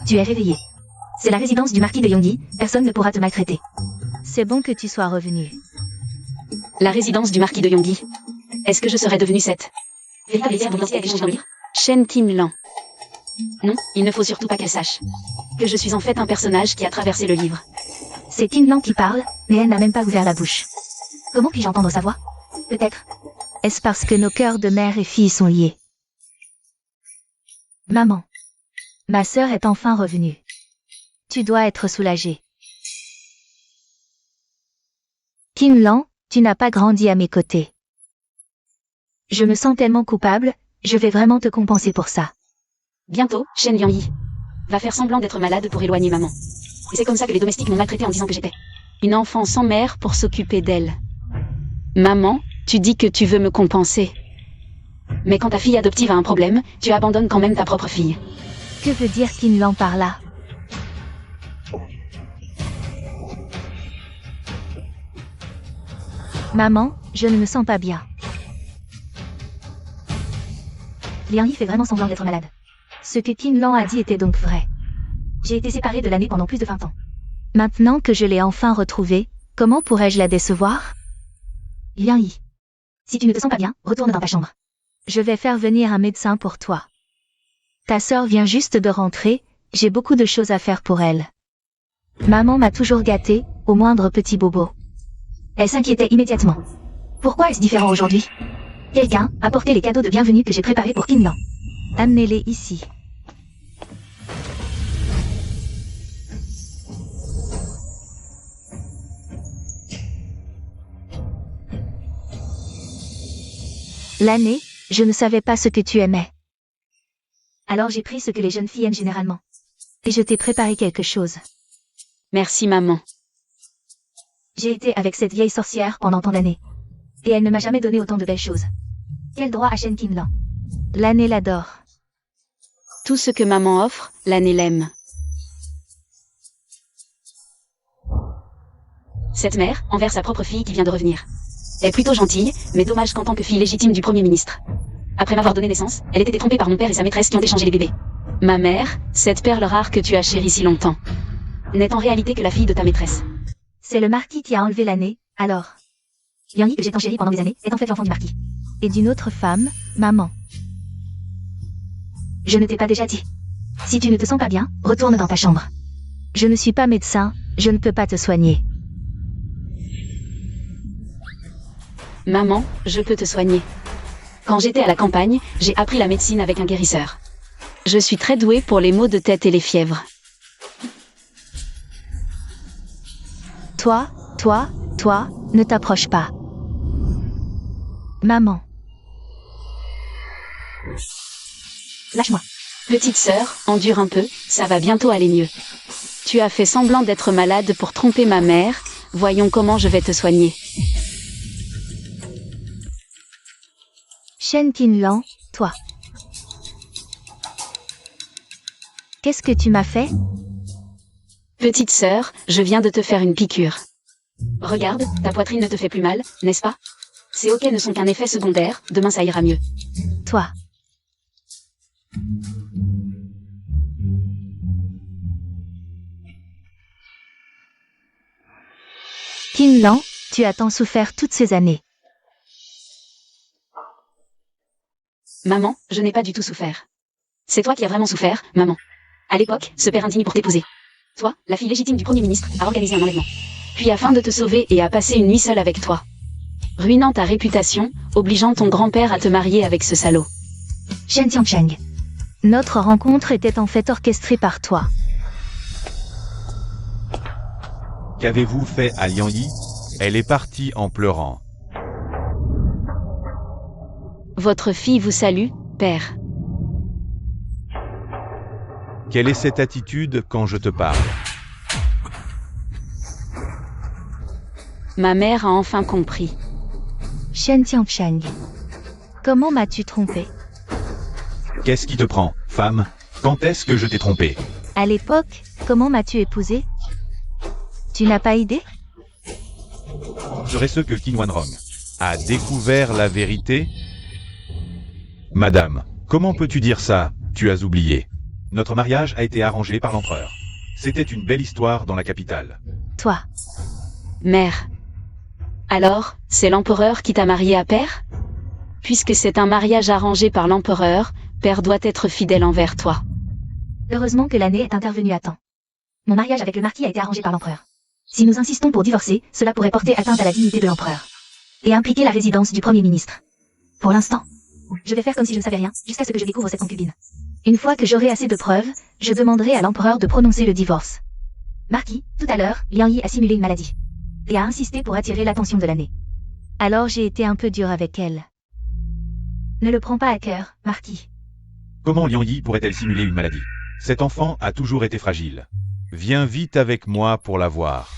Tu es réveillé. C'est la résidence du marquis de Yonggi, personne ne pourra te maltraiter. C'est bon que tu sois revenu. La résidence du marquis de Yonggi. Est-ce que je serais devenue cette véritable héritière dont elle est Shen Tinlan. Non, il ne faut surtout pas qu'elle sache que je suis en fait un personnage qui a traversé le livre. C'est Tinlan qui parle, mais elle n'a même pas ouvert la bouche. Comment puis-je entendre sa voix? Peut-être. Est-ce parce que nos cœurs de mère et fille sont liés? Maman. Ma sœur est enfin revenue. Tu dois être soulagée. Tinlan, tu n'as pas grandi à mes côtés. Je me sens tellement coupable, je vais vraiment te compenser pour ça. Bientôt, Shen Yangyi va faire semblant d'être malade pour éloigner maman. Et c'est comme ça que les domestiques m'ont maltraité en disant que j'étais une enfant sans mère pour s'occuper d'elle. Maman, tu dis que tu veux me compenser. Mais quand ta fille adoptive a un problème, tu abandonnes quand même ta propre fille. Que veut dire Tinlan par là? Maman, je ne me sens pas bien. Liang Yi fait vraiment semblant d'être malade. Ce que Tinlan a dit était donc vrai. J'ai été séparée de l'année pendant plus de 20 ans. Maintenant que je l'ai enfin retrouvée, comment pourrais-je la décevoir? Liang Yi. Si tu ne te sens pas bien, retourne dans ta chambre. Je vais faire venir un médecin pour toi. Ta sœur vient juste de rentrer, j'ai beaucoup de choses à faire pour elle. Maman m'a toujours gâtée, au moindre petit bobo. Elle s'inquiétait immédiatement. Pourquoi est-ce différent aujourd'hui? Quelqu'un a porté les cadeaux de bienvenue que j'ai préparés pour Tinlan. Amenez-les ici. L'année, je ne savais pas ce que tu aimais. Alors j'ai pris ce que les jeunes filles aiment généralement. Et je t'ai préparé quelque chose. Merci maman. J'ai été avec cette vieille sorcière pendant tant d'années. Et elle ne m'a jamais donné autant de belles choses. Quel droit à Shen Tinlan? L'année l'adore. Tout ce que maman offre, l'année l'aime. Cette mère, envers sa propre fille qui vient de revenir, est plutôt gentille, mais dommage qu'en tant que fille légitime du Premier ministre. Après m'avoir donné naissance, elle était détrompée par mon père et sa maîtresse qui ont échangé les bébés. Ma mère, cette perle rare que tu as chérie si longtemps, n'est en réalité que la fille de ta maîtresse. C'est le marquis qui a enlevé l'année, alors. Liang Yi que j'ai tant chéri pendant des années, est en fait l'enfant du marquis. Et d'une autre femme, maman. Je ne t'ai pas déjà dit. Si tu ne te sens pas bien, retourne dans ta chambre. Je ne suis pas médecin, je ne peux pas te soigner. Maman, je peux te soigner. Quand j'étais à la campagne, j'ai appris la médecine avec un guérisseur. Je suis très douée pour les maux de tête et les fièvres. Toi, ne t'approche pas. Maman. Lâche-moi. Petite sœur, endure un peu, ça va bientôt aller mieux. Tu as fait semblant d'être malade pour tromper ma mère, voyons comment je vais te soigner. Shen Tinlan, toi. Qu'est-ce que tu m'as fait? Petite sœur, je viens de te faire une piqûre. Regarde, ta poitrine ne te fait plus mal, n'est-ce pas? Ces hoquets ne sont qu'un effet secondaire, demain ça ira mieux. Toi. Tinlan, tu as tant souffert toutes ces années. Maman, je n'ai pas du tout souffert. C'est toi qui as vraiment souffert, maman. À l'époque, ce père indigne pour t'épouser. Toi, la fille légitime du Premier ministre, a organisé un enlèvement. Puis afin de te sauver et a passé une nuit seule avec toi. Ruinant ta réputation, obligeant ton grand-père à te marier avec ce salaud. Shen Tiancheng. Notre rencontre était en fait orchestrée par toi. Qu'avez-vous fait à Liang Yi? Elle est partie en pleurant. Votre fille vous salue, père. Quelle est cette attitude quand je te parle? Ma mère a enfin compris. Shen Tiancheng. Comment m'as-tu trompé? Qu'est-ce qui te prend, femme? Quand est-ce que je t'ai trompé? À l'époque, comment m'as-tu épousé? Tu n'as pas idée? Serait ce que Qin Wanrong a découvert la vérité? Madame, comment peux-tu dire ça? Tu as oublié. Notre mariage a été arrangé par l'empereur. C'était une belle histoire dans la capitale. Toi. Mère. Alors, c'est l'empereur qui t'a marié à Père? Puisque c'est un mariage arrangé par l'empereur, Père doit être fidèle envers toi. Heureusement que l'année est intervenue à temps. Mon mariage avec le marquis a été arrangé par l'empereur. Si nous insistons pour divorcer, cela pourrait porter atteinte à la dignité de l'empereur. Et impliquer la résidence du Premier ministre. Pour l'instant, je vais faire comme si je ne savais rien, jusqu'à ce que je découvre cette concubine. Une fois que j'aurai assez de preuves, je demanderai à l'empereur de prononcer le divorce. Marquis, tout à l'heure, Liang Yi a simulé une maladie. Et a insisté pour attirer l'attention de l'année. Alors j'ai été un peu dur avec elle. Ne le prends pas à cœur, Marquis. Comment Liang Yi pourrait-elle simuler une maladie? Cet enfant a toujours été fragile. Viens vite avec moi pour la voir.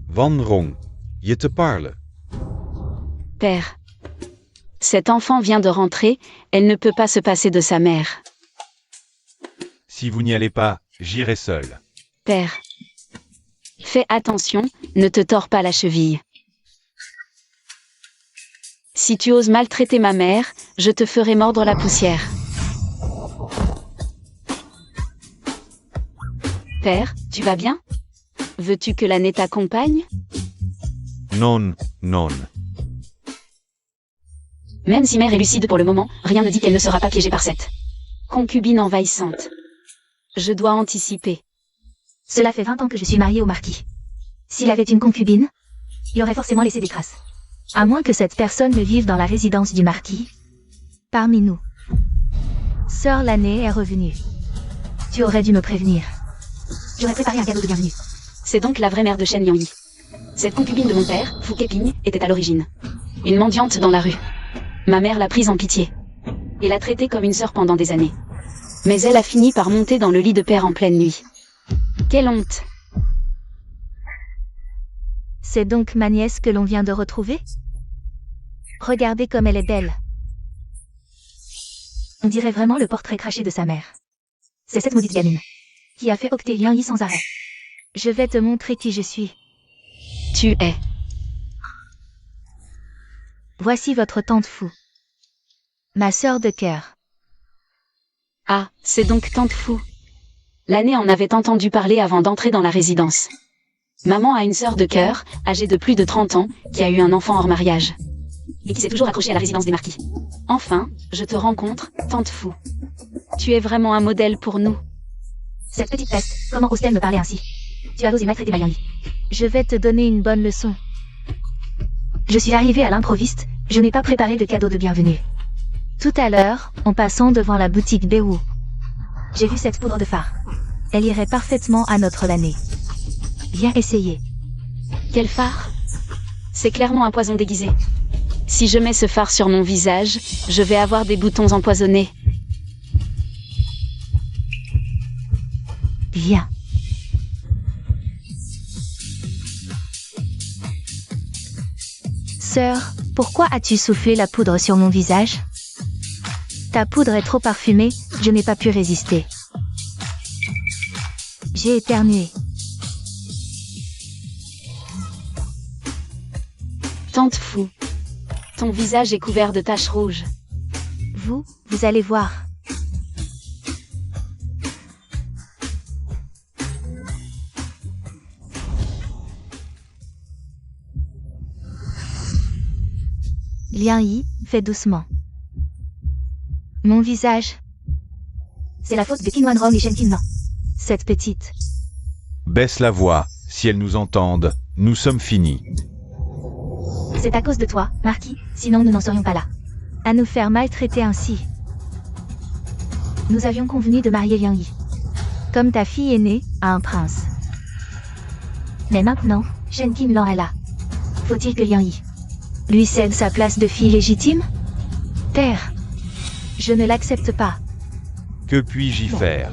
Van Rong, je te parle. Père. Cet enfant vient de rentrer, elle ne peut pas se passer de sa mère. Si vous n'y allez pas, j'irai seul. Père. Fais attention, ne te tords pas la cheville. Si tu oses maltraiter ma mère, je te ferai mordre la poussière. Père, tu vas bien? Veux-tu que l'année t'accompagne? Non, non. Même si mère est lucide pour le moment, rien ne dit qu'elle ne sera pas piégée par cette concubine envahissante. Je dois anticiper. Cela fait 20 ans que je suis mariée au marquis. S'il avait une concubine, il aurait forcément laissé des traces. À moins que cette personne ne vive dans la résidence du marquis. Parmi nous. Sœur l'année est revenue. Tu aurais dû me prévenir. J'aurais préparé un cadeau de bienvenue. C'est donc la vraie mère de Shen Liang Yi. Cette concubine de mon père, Fu Keping, était à l'origine une mendiante dans la rue. Ma mère l'a prise en pitié et l'a traitée comme une sœur pendant des années. Mais elle a fini par monter dans le lit de père en pleine nuit. Quelle honte! C'est donc ma nièce que l'on vient de retrouver? Regardez comme elle est belle. On dirait vraiment le portrait craché de sa mère. C'est cette maudite gamine qui a fait octer Liang Yi sans arrêt. Je vais te montrer qui je suis. Tu es. Voici votre tante Fou. Ma sœur de cœur. Ah, c'est donc tante Fou. L'année en avait entendu parler avant d'entrer dans la résidence. Maman a une sœur de cœur, âgée de plus de 30 ans, qui a eu un enfant hors mariage. Et qui s'est toujours accrochée à la résidence des marquis. Enfin, je te rencontre, tante Fou. Tu es vraiment un modèle pour nous. Cette petite peste, comment ose-t-elle me parler ainsi? Tu as osé maltraiter ma Liang Yi. Je vais te donner une bonne leçon. Je suis arrivée à l'improviste, je n'ai pas préparé de cadeau de bienvenue. Tout à l'heure, en passant devant la boutique Bewu, j'ai vu cette poudre de phare. Elle irait parfaitement à notre l'année. Viens essayer. Quel phare? C'est clairement un poison déguisé. Si je mets ce phare sur mon visage, je vais avoir des boutons empoisonnés. Viens. Sœur, pourquoi as-tu soufflé la poudre sur mon visage? Ta poudre est trop parfumée, je n'ai pas pu résister. J'ai éternué. Tante Fou. Ton visage est couvert de taches rouges. Vous allez voir. Liang Yi, fais doucement. Mon visage. C'est la faute de Qin Wanrong et Shen Qinlan. Cette petite. Baisse la voix, si elles nous entendent, nous sommes finis. C'est à cause de toi, Marquis, sinon nous n'en serions pas là. À nous faire maltraiter ainsi. Nous avions convenu de marier Liang Yi. Comme ta fille aînée, à un prince. Mais maintenant, Shen Qinlan est là. Faut-il que Liang Yi lui cède sa place de fille légitime? Père, je ne l'accepte pas. Que puis-je y faire?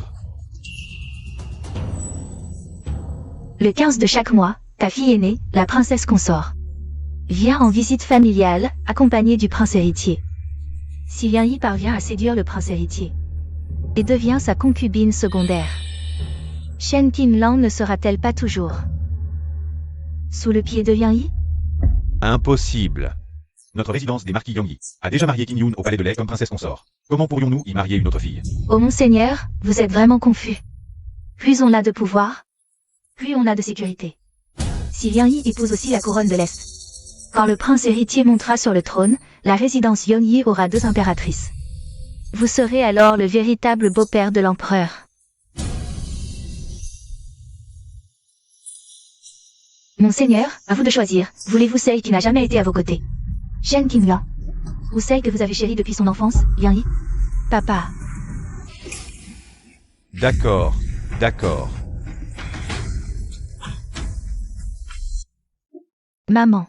Le 15 de chaque mois, ta fille aînée, la princesse consort, vient en visite familiale, accompagnée du prince héritier. Si Liang Yi parvient à séduire le prince héritier et devient sa concubine secondaire, Shen Qinlan ne sera-t-elle pas toujours sous le pied de Liang Yi? Impossible. notre résidence des marquis Yongyi, a déjà marié King Yoon au palais de lait comme princesse consort. Comment pourrions-nous y marier une autre fille? Oh monseigneur, vous êtes vraiment confus. Plus on a de pouvoir, plus on a de sécurité. Si Liang Yi épouse aussi la couronne de l'Est, quand le prince héritier montera sur le trône, la résidence Yongyi aura 2 impératrices. Vous serez alors le véritable beau-père de l'empereur. Monseigneur, à vous de choisir. Voulez-vous celle qui n'a jamais été à vos côtés? Shen Qinglan. Ou celle que vous avez chérie depuis son enfance, Liang Yi? Papa. D'accord, d'accord. Maman.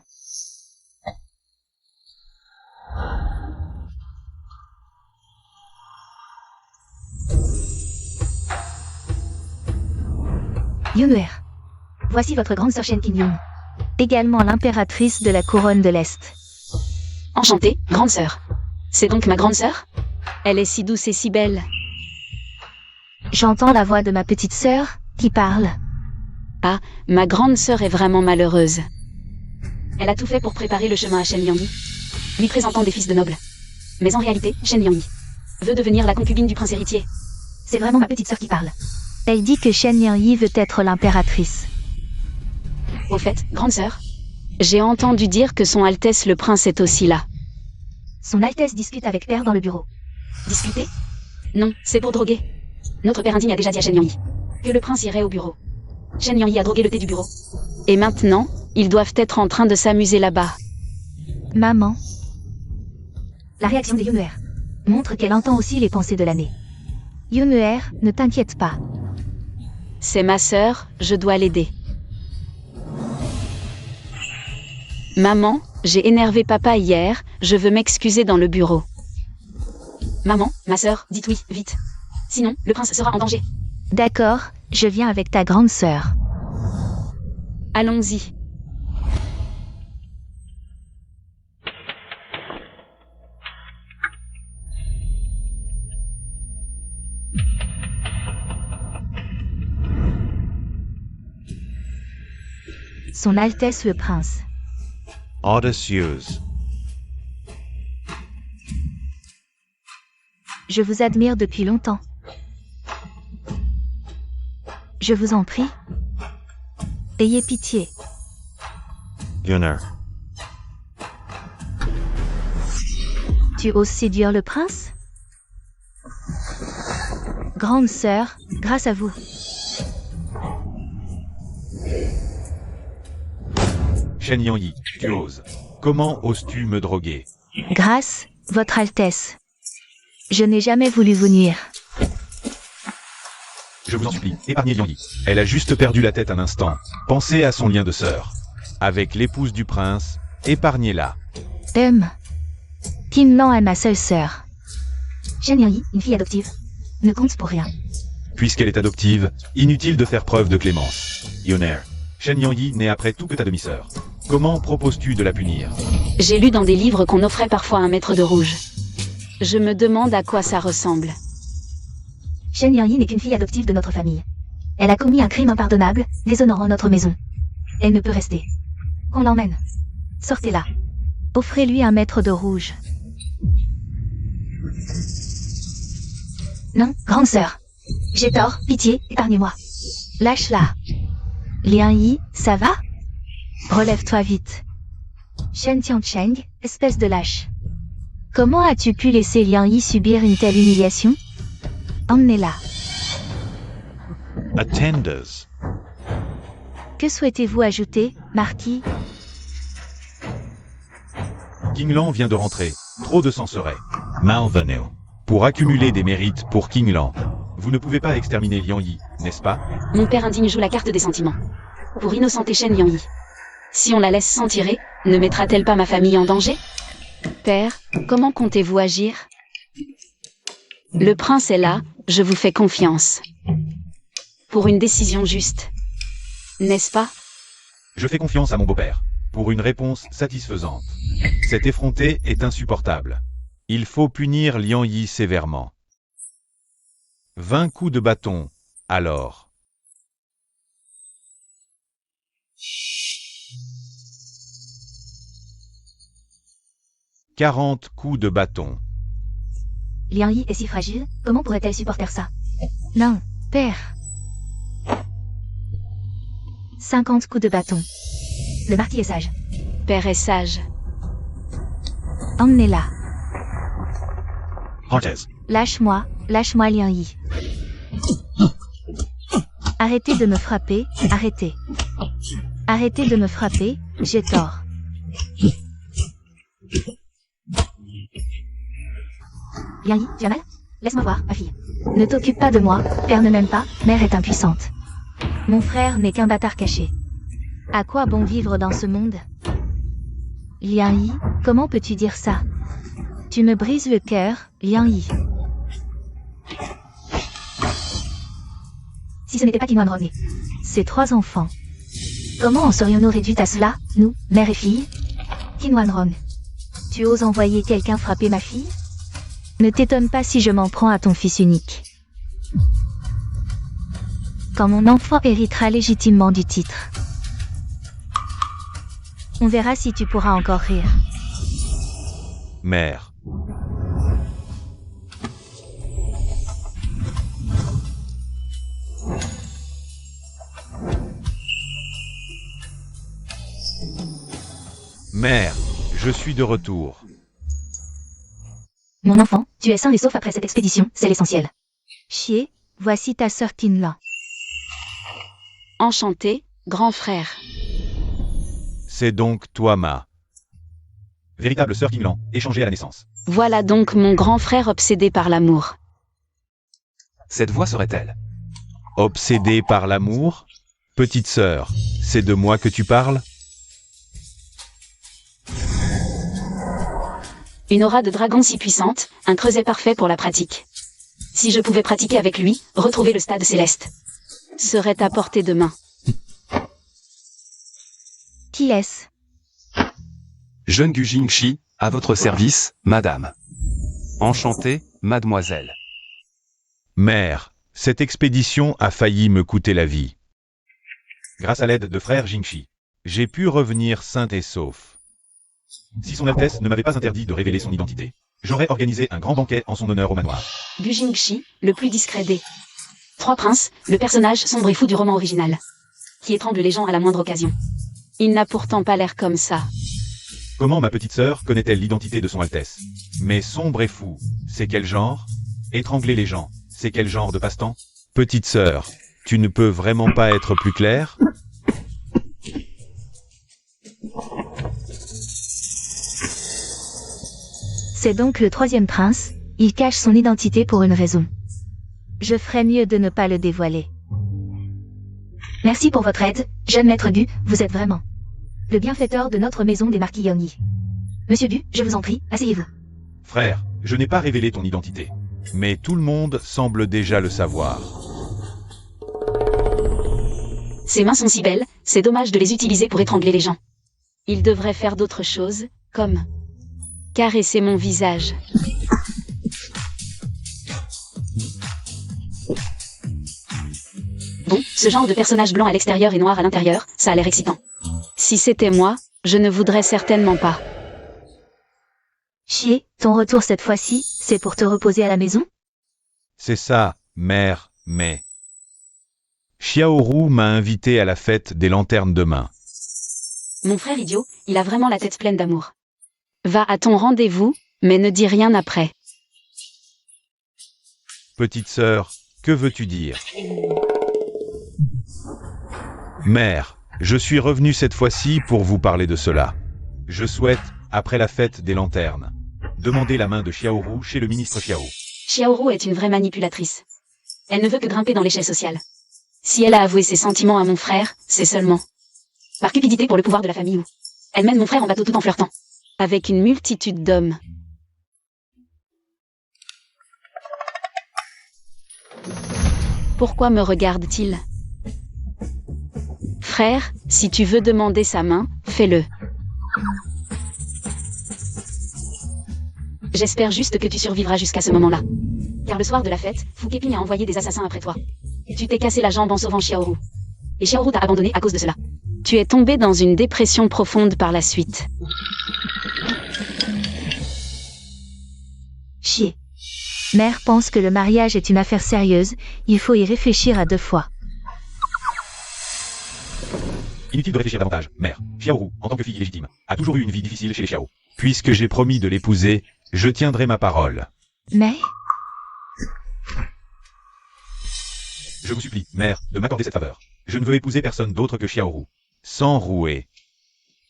Yunuer. Voici votre grande sœur Shen Qingyun, également l'impératrice de la couronne de l'Est. Enchantée, grande sœur. C'est donc ma grande sœur? Elle est si douce et si belle. J'entends la voix de ma petite sœur, qui parle. Ah, ma grande sœur est vraiment malheureuse. Elle a tout fait pour préparer le chemin à Shen Liangyi, lui présentant des fils de nobles. Mais en réalité, Shen Liangyi veut devenir la concubine du prince héritier. C'est vraiment ma petite sœur qui parle. Elle dit que Shen Liangyi veut être l'impératrice. Au fait, grande sœur, j'ai entendu dire que son Altesse le prince est aussi là. Son Altesse discute avec Père dans le bureau. Discuter? Non, c'est pour droguer. Notre père indigne a déjà dit à Shen Liangyi que le prince irait au bureau. Shen Liangyi a drogué le thé du bureau. Et maintenant, ils doivent être en train de s'amuser là-bas. Maman. La réaction de Yunuer montre qu'elle entend aussi les pensées de l'année. Yunuer, ne t'inquiète pas. C'est ma sœur, je dois l'aider. Maman, j'ai énervé papa hier, je veux m'excuser dans le bureau. Maman, ma sœur, dites oui, vite. Sinon, le prince sera en danger. D'accord, je viens avec ta grande sœur. Allons-y. Son Altesse le Prince. Audacieuse. Je vous admire depuis longtemps. Je vous en prie. Ayez pitié. Yuner. Tu oses séduire le prince? Grande sœur, grâce à vous. Shen Liangyi, tu oses. Comment oses-tu me droguer? Grâce, votre Altesse. Je n'ai jamais voulu vous nuire. Je vous en supplie, épargnez Liangyi. Elle a juste perdu la tête un instant. Pensez à son lien de sœur. Avec l'épouse du prince, épargnez-la. Qinlan est ma seule sœur. Shen Liangyi, une fille adoptive, ne compte pour rien. Puisqu'elle est adoptive, inutile de faire preuve de clémence. Yuner. Shen Liangyi n'est après tout que ta demi-sœur. Comment proposes-tu de la punir? J'ai lu dans des livres qu'on offrait parfois un maître de rouge. Je me demande à quoi ça ressemble. Shen Liangyi n'est qu'une fille adoptive de notre famille. Elle a commis un crime impardonnable, déshonorant notre maison. Elle ne peut rester. Qu'on l'emmène. Sortez-la. Offrez-lui un maître de rouge. Non, grande sœur. J'ai tort, pitié, épargnez-moi. Lâche-la. Liangyi, ça va? Relève-toi vite. Shen Tiancheng, espèce de lâche. Comment as-tu pu laisser Liangyi subir une telle humiliation? Emmenez-la. Attenders. Que souhaitez-vous ajouter, Marquis? Qinglan vient de rentrer. Trop de sang serait. Malvenu. Pour accumuler des mérites pour Qinglan, vous ne pouvez pas exterminer Liangyi, n'est-ce pas? Mon père indigne joue la carte des sentiments. Pour innocenter Shen Liangyi. Si on la laisse s'en tirer, ne mettra-t-elle pas ma famille en danger? Père, comment comptez-vous agir? Le prince est là, je vous fais confiance. Pour une décision juste. N'est-ce pas? Je fais confiance à mon beau-père. Pour une réponse satisfaisante. Cet effronté est insupportable. Il faut punir Liangyi sévèrement. 20 coups de bâton, alors. 40 coups de bâton. Liang Yi est si fragile, comment pourrait-elle supporter ça? Non, père. 50 coups de bâton. Le marquis est sage. Père est sage. Emmenez-la. Cortez. Lâche-moi Liang Yi. Arrêtez de me frapper, arrêtez. Arrêtez de me frapper, j'ai tort. Liang Yi, tu as mal? Laisse-moi voir, ma fille. Ne t'occupe pas de moi, père ne m'aime pas, mère est impuissante. Mon frère n'est qu'un bâtard caché. À quoi bon vivre dans ce monde? Liang Yi, comment peux-tu dire ça? Tu me brises le cœur, Liang Yi. Si ce n'était pas Qinhuan Rong, ces 3 enfants. Comment en serions-nous réduits à cela, nous, mère et fille? Qinhuan Rong, tu oses envoyer quelqu'un frapper ma fille? Ne t'étonne pas si je m'en prends à ton fils unique. Quand mon enfant héritera légitimement du titre. On verra si tu pourras encore rire. Mère. Mère, je suis de retour. Mon enfant, tu es sain et sauf après cette expédition, c'est l'essentiel. Chier, voici ta sœur Qinlan. Enchanté, grand frère. C'est donc toi, ma véritable sœur Qinlan, échangée à la naissance. Voilà donc mon grand frère obsédé par l'amour. Cette voix serait-elle? Obsédée par l'amour? Petite sœur, c'est de moi que tu parles? Une aura de dragon si puissante, un creuset parfait pour la pratique. Si je pouvais pratiquer avec lui, retrouver le stade céleste. Serait à portée de main. Qui est-ce? Jeune Gu Jingxi, à votre service, madame. Enchanté, mademoiselle. Mère, cette expédition a failli me coûter la vie. Grâce à l'aide de frère Jingxi, j'ai pu revenir sain et sauf. Si son Altesse ne m'avait pas interdit de révéler son identité, j'aurais organisé un grand banquet en son honneur au manoir. Gu Jingxi, le plus discret des 3 princes, le personnage sombre et fou du roman original. Qui étrangle les gens à la moindre occasion. Il n'a pourtant pas l'air comme ça. Comment ma petite sœur connaît-elle l'identité de son Altesse? Mais sombre et fou, c'est quel genre? Étrangler les gens, c'est quel genre de passe-temps? Petite sœur, tu ne peux vraiment pas être plus claire? C'est donc le 3e prince, il cache son identité pour une raison. Je ferais mieux de ne pas le dévoiler. Merci pour votre aide, jeune maître Gu, vous êtes vraiment le bienfaiteur de notre maison des marquis Liang Yi. Monsieur Gu, je vous en prie, asseyez-vous. Frère, je n'ai pas révélé ton identité. Mais tout le monde semble déjà le savoir. Ses mains sont si belles, c'est dommage de les utiliser pour étrangler les gens. Il devrait faire d'autres choses, comme caresser mon visage. Bon, ce genre de personnage blanc à l'extérieur et noir à l'intérieur, ça a l'air excitant. Si c'était moi, je ne voudrais certainement pas. Chier, ton retour cette fois-ci, c'est pour te reposer à la maison? C'est ça, mère, mais... Xiaoru m'a invité à la fête des lanternes demain. Mon frère idiot, il a vraiment la tête pleine d'amour. Va à ton rendez-vous, mais ne dis rien après. Petite sœur, que veux-tu dire? Mère, je suis revenu cette fois-ci pour vous parler de cela. Je souhaite, après la fête des lanternes, demander la main de Xiaoru chez le ministre Xiao. Xiaoru est une vraie manipulatrice. Elle ne veut que grimper dans l'échelle sociale. Si elle a avoué ses sentiments à mon frère, c'est seulement par cupidité pour le pouvoir de la famille ou elle mène mon frère en bateau tout en flirtant avec une multitude d'hommes. Pourquoi me regarde-t-il? Frère, si tu veux demander sa main, fais-le. J'espère juste que tu survivras jusqu'à ce moment-là. Car le soir de la fête, Fu Keping a envoyé des assassins après toi. Tu t'es cassé la jambe en sauvant Xiaoru. Et Xiaoru t'a abandonné à cause de cela. Tu es tombé dans une dépression profonde par la suite. Chier. Mère pense que le mariage est une affaire sérieuse, il faut y réfléchir à 2 fois. Inutile de réfléchir davantage, mère. Xiaoru, en tant que fille illégitime, a toujours eu une vie difficile chez les Xiao. Puisque j'ai promis de l'épouser, je tiendrai ma parole. Mais, Je vous supplie, mère, de m'accorder cette faveur. Je ne veux épouser personne d'autre que Xiaoru. Sans rouer.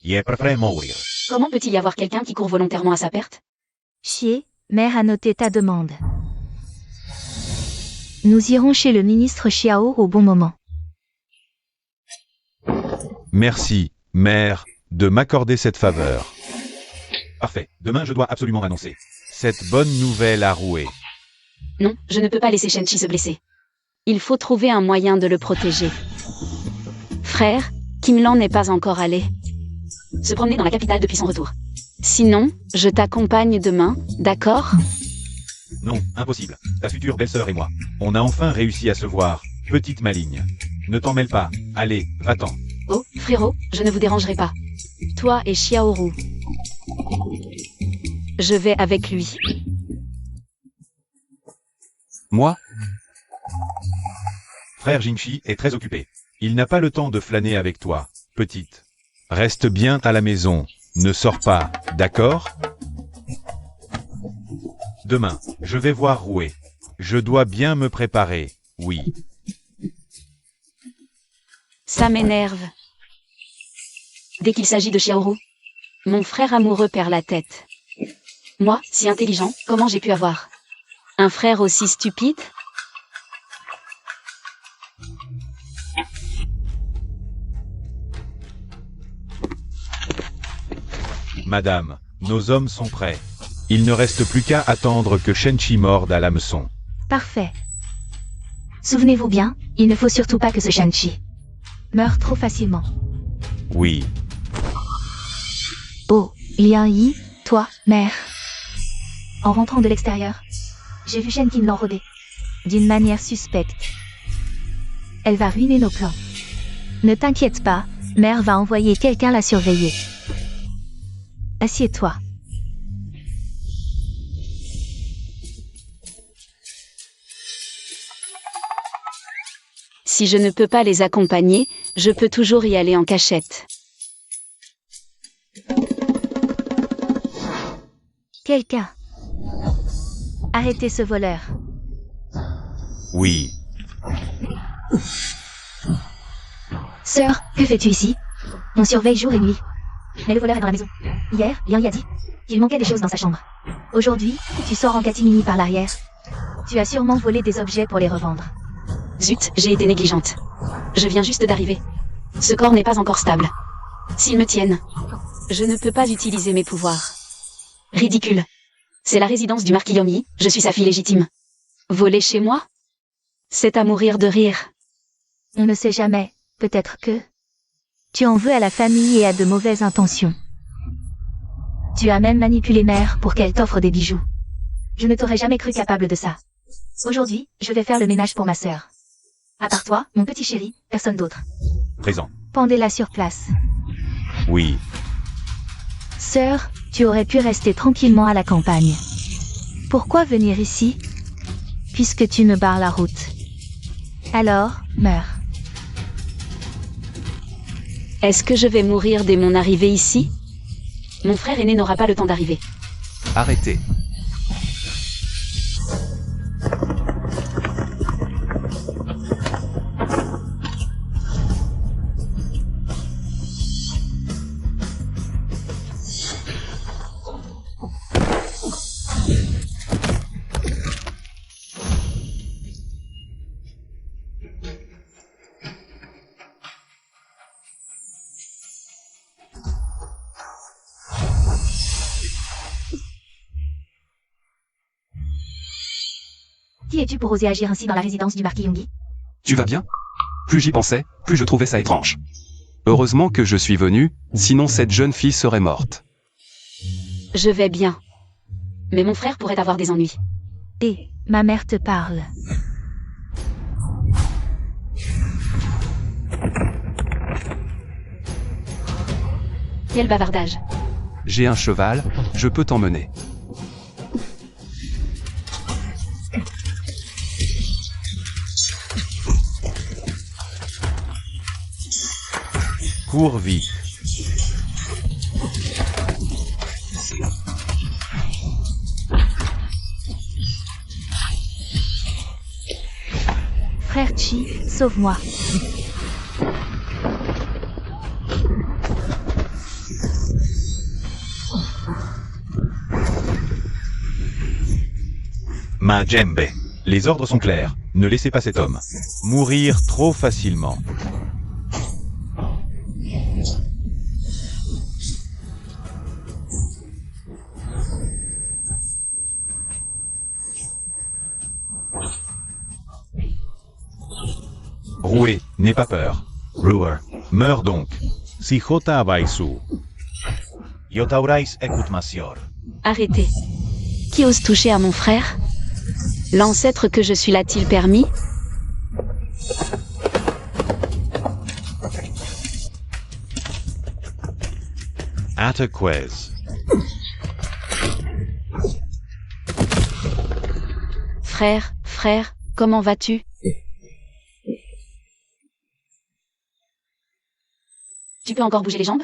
Je préfère mourir. Comment peut-il y avoir quelqu'un qui court volontairement à sa perte? Chier, mère a noté ta demande. Nous irons chez le ministre Xiao au bon moment. Merci, mère, de m'accorder cette faveur. Parfait, demain je dois absolument annoncer cette bonne nouvelle à Rouet. Non, je ne peux pas laisser Shenchi se blesser. Il faut trouver un moyen de le protéger. Frère, Kim Lan n'est pas encore allé se promener dans la capitale depuis son retour. Sinon, je t'accompagne demain, d'accord? Non, impossible. Ta future belle-sœur et moi. On a enfin réussi à se voir, petite maligne. Ne t'en mêle pas. Allez, va-t'en. Oh, frérot, je ne vous dérangerai pas. Toi et Xiaoru. Je vais avec lui. Moi, Frère Jingshi est très occupé. Il n'a pas le temps de flâner avec toi, petite. Reste bien à la maison. Ne sors pas, d'accord? Demain, je vais voir Rouet. Je dois bien me préparer, oui. Ça m'énerve. Dès qu'il s'agit de Xiaoru, mon frère amoureux perd la tête. Moi, si intelligent, comment j'ai pu avoir un frère aussi stupide? Madame, nos hommes sont prêts. Il ne reste plus qu'à attendre que Shenchi morde à l'hameçon. Parfait. Souvenez-vous bien, il ne faut surtout pas que ce Shenchi meure trop facilement. Oui. Oh, Liang Yi, toi, mère. En rentrant de l'extérieur, j'ai vu Shen Qin l'enrôder. D'une manière suspecte. Elle va ruiner nos plans. Ne t'inquiète pas, mère va envoyer quelqu'un la surveiller. Assieds-toi. Si je ne peux pas les accompagner, je peux toujours y aller en cachette. Quelqu'un. Arrêtez ce voleur. Oui. Sœur, que fais-tu ici? On surveille jour et nuit. Mais le voleur est dans la maison. Hier, Liang Yi a dit qu'il manquait des choses dans sa chambre. Aujourd'hui, tu sors en catimini par l'arrière. Tu as sûrement volé des objets pour les revendre. Zut, j'ai été négligente. Je viens juste d'arriver. Ce corps n'est pas encore stable. S'ils me tiennent, je ne peux pas utiliser mes pouvoirs. Ridicule. C'est la résidence du marquis Yang Yi, je suis sa fille légitime. Voler chez moi? C'est à mourir de rire. On ne sait jamais, peut-être que... Tu en veux à la famille et à de mauvaises intentions. Tu as même manipulé mère pour qu'elle t'offre des bijoux. Je ne t'aurais jamais cru capable de ça. Aujourd'hui, je vais faire le ménage pour ma sœur. À part toi, mon petit chéri, personne d'autre. Présent. Pendez-la sur place. Oui. Sœur, tu aurais pu rester tranquillement à la campagne. Pourquoi venir ici? Puisque tu me barres la route. Alors, meurs. Est-ce que je vais mourir dès mon arrivée ici? Mon frère aîné n'aura pas le temps d'arriver. arrêtez. Qui es-tu pour oser agir ainsi dans la résidence du marquis Yang Yi? Tu vas bien? Plus j'y pensais, plus je trouvais ça étrange. Heureusement que je suis venu, sinon cette jeune fille serait morte. Je vais bien. Mais mon frère pourrait avoir des ennuis. Et, ma mère te parle. Quel bavardage. J'ai un cheval, je peux t'emmener. Cours vite. Frère Chi, sauve-moi. Ma Djembe. Les ordres sont clairs. Ne laissez pas cet homme mourir trop facilement. Roué, n'aie pas peur. Brewer, meurs donc. Si Jota Abaisu. Yotaurais ekut masior. Arrêtez. Qui ose toucher à mon frère? L'ancêtre que je suis l'a-t-il permis? Ataquez. Frère, comment vas-tu? Tu peux encore bouger les jambes?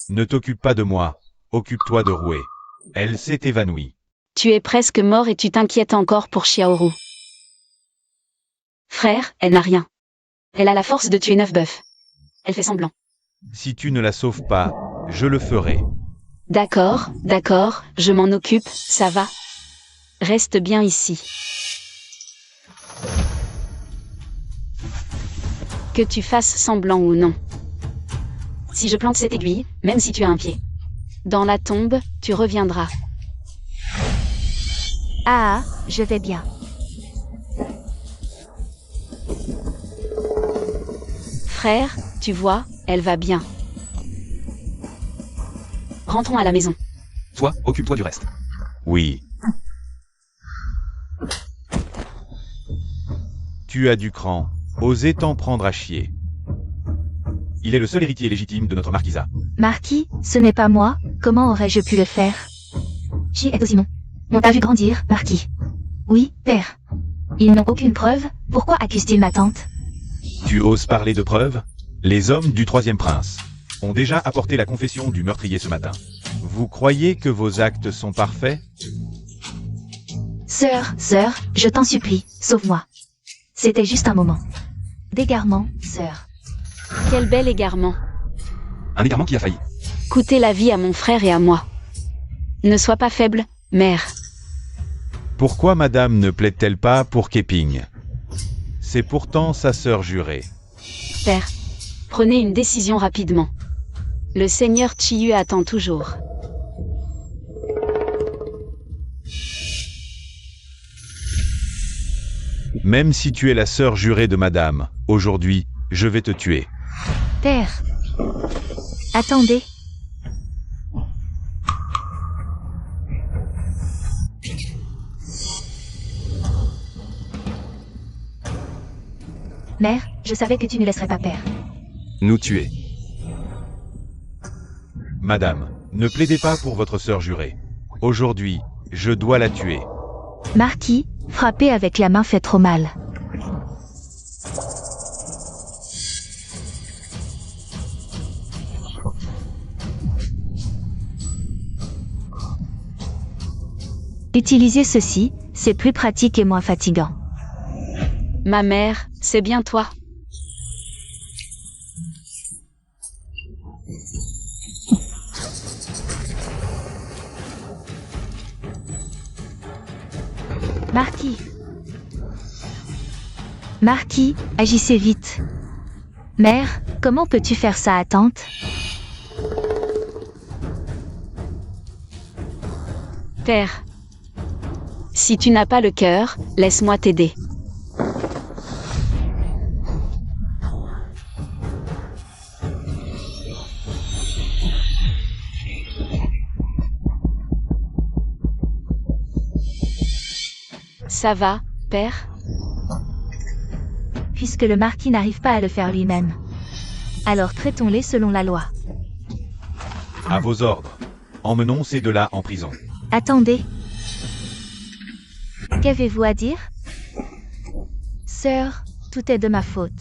Ne t'occupe pas de moi. Occupe-toi de Roué. Elle s'est évanouie. Tu es presque mort et tu t'inquiètes encore pour Xiaoru. Frère, elle n'a rien. Elle a la force de tuer 9 bœufs. Elle fait semblant. Si tu ne la sauves pas, je le ferai. D'accord, je m'en occupe, ça va. Reste bien ici. Que tu fasses semblant ou non. Si je plante cette aiguille, même si tu as un pied dans la tombe, tu reviendras. Ah, je vais bien. Frère, tu vois, elle va bien. Rentrons à la maison. Toi, occupe-toi du reste. Oui. Tu as du cran. Osez t'en prendre à chier. Il est le seul héritier légitime de notre marquisat. Marquis, ce n'est pas moi. Comment aurais-je pu le faire? Chi est aussi non. On t'a vu grandir, Marquis. Oui, père. Ils n'ont aucune preuve. Pourquoi accusent-ils ma tante? Tu oses parler de preuves? Les hommes du troisième prince ont déjà apporté la confession du meurtrier ce matin. Vous croyez que vos actes sont parfaits? Sœur, je t'en supplie, sauve-moi. C'était juste un moment d'égarement, sœur. Quel bel égarement. Un égarement qui a failli. Coûter la vie à mon frère et à moi. Ne sois pas faible, mère. Pourquoi madame ne plaide-t-elle pas pour Keping? C'est pourtant sa sœur jurée. Père, prenez une décision rapidement. Le seigneur Chiyu attend toujours. Même si tu es la sœur jurée de madame, aujourd'hui, je vais te tuer. Père. Attendez. Mère, je savais que tu ne laisserais pas père. Nous tuer. Madame, ne plaidez pas pour votre sœur jurée. Aujourd'hui, je dois la tuer. Marquis, frapper avec la main fait trop mal. Utilisez ceci, c'est plus pratique et moins fatigant. Ma mère, c'est bien toi. Marquis. Marquis, agissez vite. Mère, comment peux-tu faire ça à tante? Père. Si tu n'as pas le cœur, laisse-moi t'aider. Ça va, père? Puisque le marquis n'arrive pas à le faire lui-même. Alors traitons-les selon la loi. À vos ordres. Emmenons ces deux-là en prison. Attendez. Qu'avez-vous à dire? Sœur, tout est de ma faute.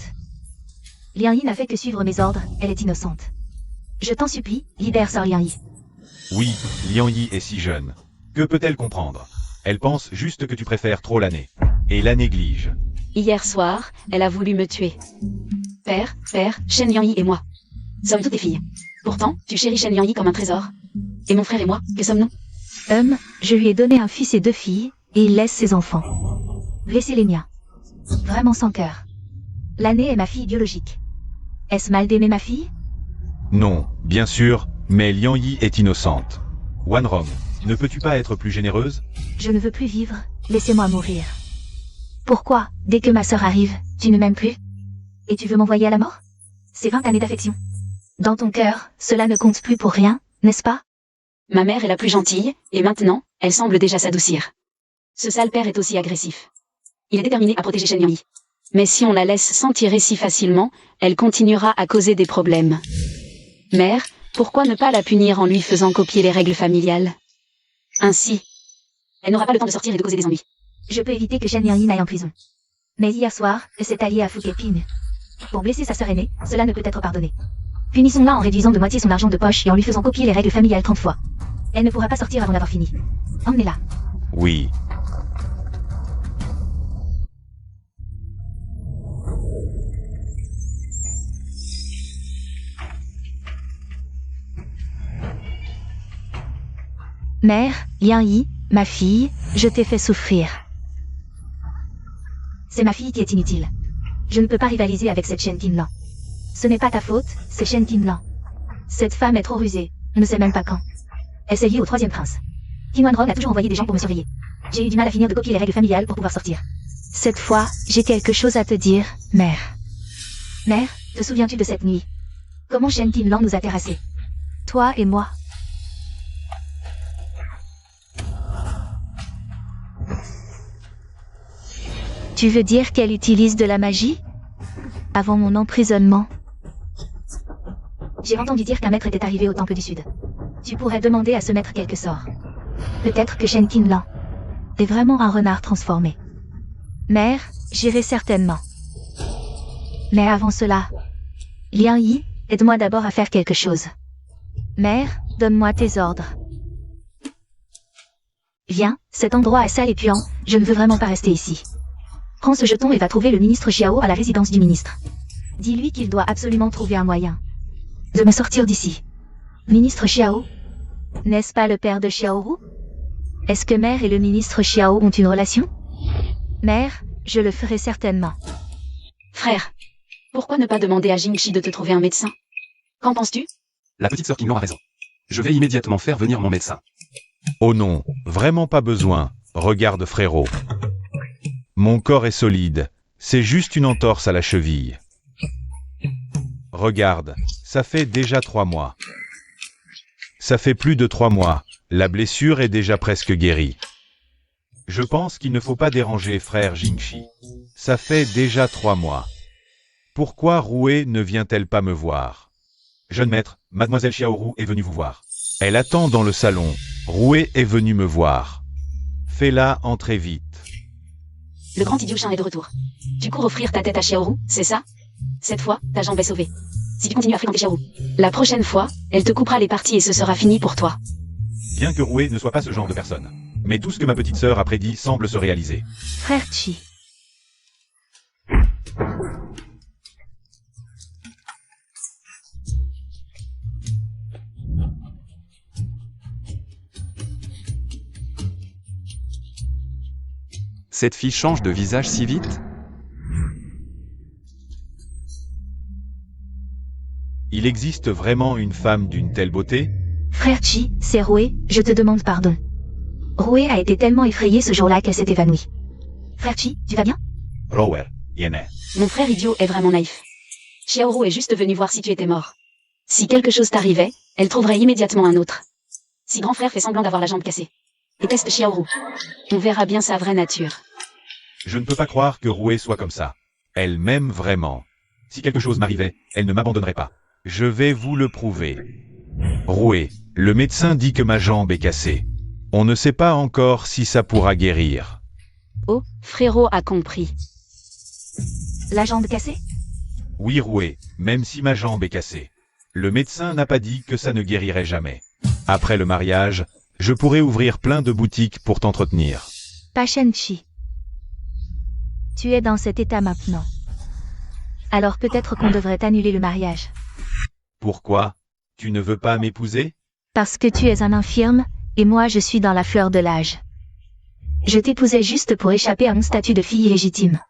Lian Yi n'a fait que suivre mes ordres, elle est innocente. Je t'en supplie, libère Sor Lian Yi. Oui, Lian Yi est si jeune. Que peut-elle comprendre? Elle pense juste que tu préfères trop l'année. Et la néglige. Hier soir, elle a voulu me tuer. Père, Shen Liang-yi et moi. Sommes toutes des filles. Pourtant, tu chéris Shen Liang-yi comme un trésor. Et mon frère et moi, que sommes-nous? Je lui ai donné un fils et 2 filles, et il laisse ses enfants. Blesser les miens. Vraiment sans cœur. L'année est ma fille biologique. Est-ce mal d'aimer ma fille? Non, bien sûr, mais Lian Yi est innocente. Wanrong, ne peux-tu pas être plus généreuse? Je ne veux plus vivre, laissez-moi mourir. Pourquoi, dès que ma sœur arrive, tu ne m'aimes plus? Et tu veux m'envoyer à la mort? C'est 20 années d'affection. Dans ton cœur, cela ne compte plus pour rien, n'est-ce pas? Ma mère est la plus gentille, et maintenant, elle semble déjà s'adoucir. Ce sale père est aussi agressif. Il est déterminé à protéger Shen Liang-yi. Mais si on la laisse s'en tirer si facilement, elle continuera à causer des problèmes. Mère, pourquoi ne pas la punir en lui faisant copier les règles familiales? Ainsi, elle n'aura pas le temps de sortir et de causer des ennuis. Je peux éviter que Shen Liang-yi n'aille en prison. Mais hier soir, elle s'est alliée à Fu Keiping. Pour blesser sa sœur aînée, cela ne peut être pardonné. Punissons-la en réduisant de moitié son argent de poche et en lui faisant copier les règles familiales 30 fois. Elle ne pourra pas sortir avant d'avoir fini. Emmenez-la. Oui. Mère, Lian Yi, ma fille, je t'ai fait souffrir. C'est ma fille qui est inutile. Je ne peux pas rivaliser avec cette Shen Qinlan. Ce n'est pas ta faute, c'est Shen Qinlan. Cette femme est trop rusée, on ne sait même pas quand. Elle s'est liée au 3e prince. Qin Wanrong a toujours envoyé des gens pour me surveiller. J'ai eu du mal à finir de copier les règles familiales pour pouvoir sortir. Cette fois, j'ai quelque chose à te dire, mère. Mère, te souviens-tu de cette nuit? Comment Shen Qinlan nous a terrassés? Toi et moi. Tu veux dire qu'elle utilise de la magie? Avant mon emprisonnement. J'ai entendu dire qu'un maître était arrivé au Temple du Sud. Tu pourrais demander à ce maître quelques sorts. Peut-être que Shen Qinlan est vraiment un renard transformé. Mère, j'irai certainement. Mais avant cela, Lian Yi, aide-moi d'abord à faire quelque chose. Mère, donne-moi tes ordres. Viens, cet endroit est sale et puant, je ne veux vraiment pas rester ici. Prends ce jeton et va trouver le ministre Xiao à la résidence du ministre. Dis-lui qu'il doit absolument trouver un moyen de me sortir d'ici. Ministre Xiao? N'est-ce pas le père de Xiaoru? Est-ce que mère et le ministre Xiao ont une relation? Mère, je le ferai certainement. Frère, pourquoi ne pas demander à Jingxi de te trouver un médecin? Qu'en penses-tu? La petite sœur Qinlan a raison. Je vais immédiatement faire venir mon médecin. Oh non, vraiment pas besoin. Regarde frérot. Mon corps est solide. C'est juste une entorse à la cheville. Regarde, ça fait déjà 3 mois. Ça fait plus de 3 mois. La blessure est déjà presque guérie. Je pense qu'il ne faut pas déranger frère Jingxi. Ça fait déjà 3 mois. Pourquoi Roué ne vient-elle pas me voir? Jeune maître, mademoiselle Xiaoru est venue vous voir. Elle attend dans le salon. Roué est venu me voir. Fais-la entrer vite. Le grand idiot chien est de retour. Tu cours offrir ta tête à Xiaoru, c'est ça? Cette fois, ta jambe est sauvée. Si tu continues à fréquenter Xiaoru, la prochaine fois, elle te coupera les parties et ce sera fini pour toi. Bien que Roué ne soit pas ce genre de personne. Mais tout ce que ma petite sœur a prédit semble se réaliser. Frère Chi. Cette fille change de visage si vite? Il existe vraiment une femme d'une telle beauté? Frère Chi, c'est Roué, je te demande pardon. Roué a été tellement effrayée ce jour-là qu'elle s'est évanouie. Frère Chi, tu vas bien? Rower, Yene. Mon frère idiot est vraiment naïf. Xiaoru est juste venu voir si tu étais mort. Si quelque chose t'arrivait, elle trouverait immédiatement un autre. Si grand frère fait semblant d'avoir la jambe cassée et teste Xiaoru, on verra bien sa vraie nature. Je ne peux pas croire que Roué soit comme ça. Elle m'aime vraiment. Si quelque chose m'arrivait, elle ne m'abandonnerait pas. Je vais vous le prouver. Roué, le médecin dit que ma jambe est cassée. On ne sait pas encore si ça pourra guérir. Oh, frérot a compris. La jambe cassée? Oui Roué, même si ma jambe est cassée. Le médecin n'a pas dit que ça ne guérirait jamais. Après le mariage, je pourrais ouvrir plein de boutiques pour t'entretenir. Pas Shen-Chi. Tu es dans cet état maintenant. Alors peut-être qu'on devrait annuler le mariage. Pourquoi? Tu ne veux pas m'épouser? Parce que tu es un infirme, et moi je suis dans la fleur de l'âge. Je t'épousais juste pour échapper à mon statut de fille illégitime.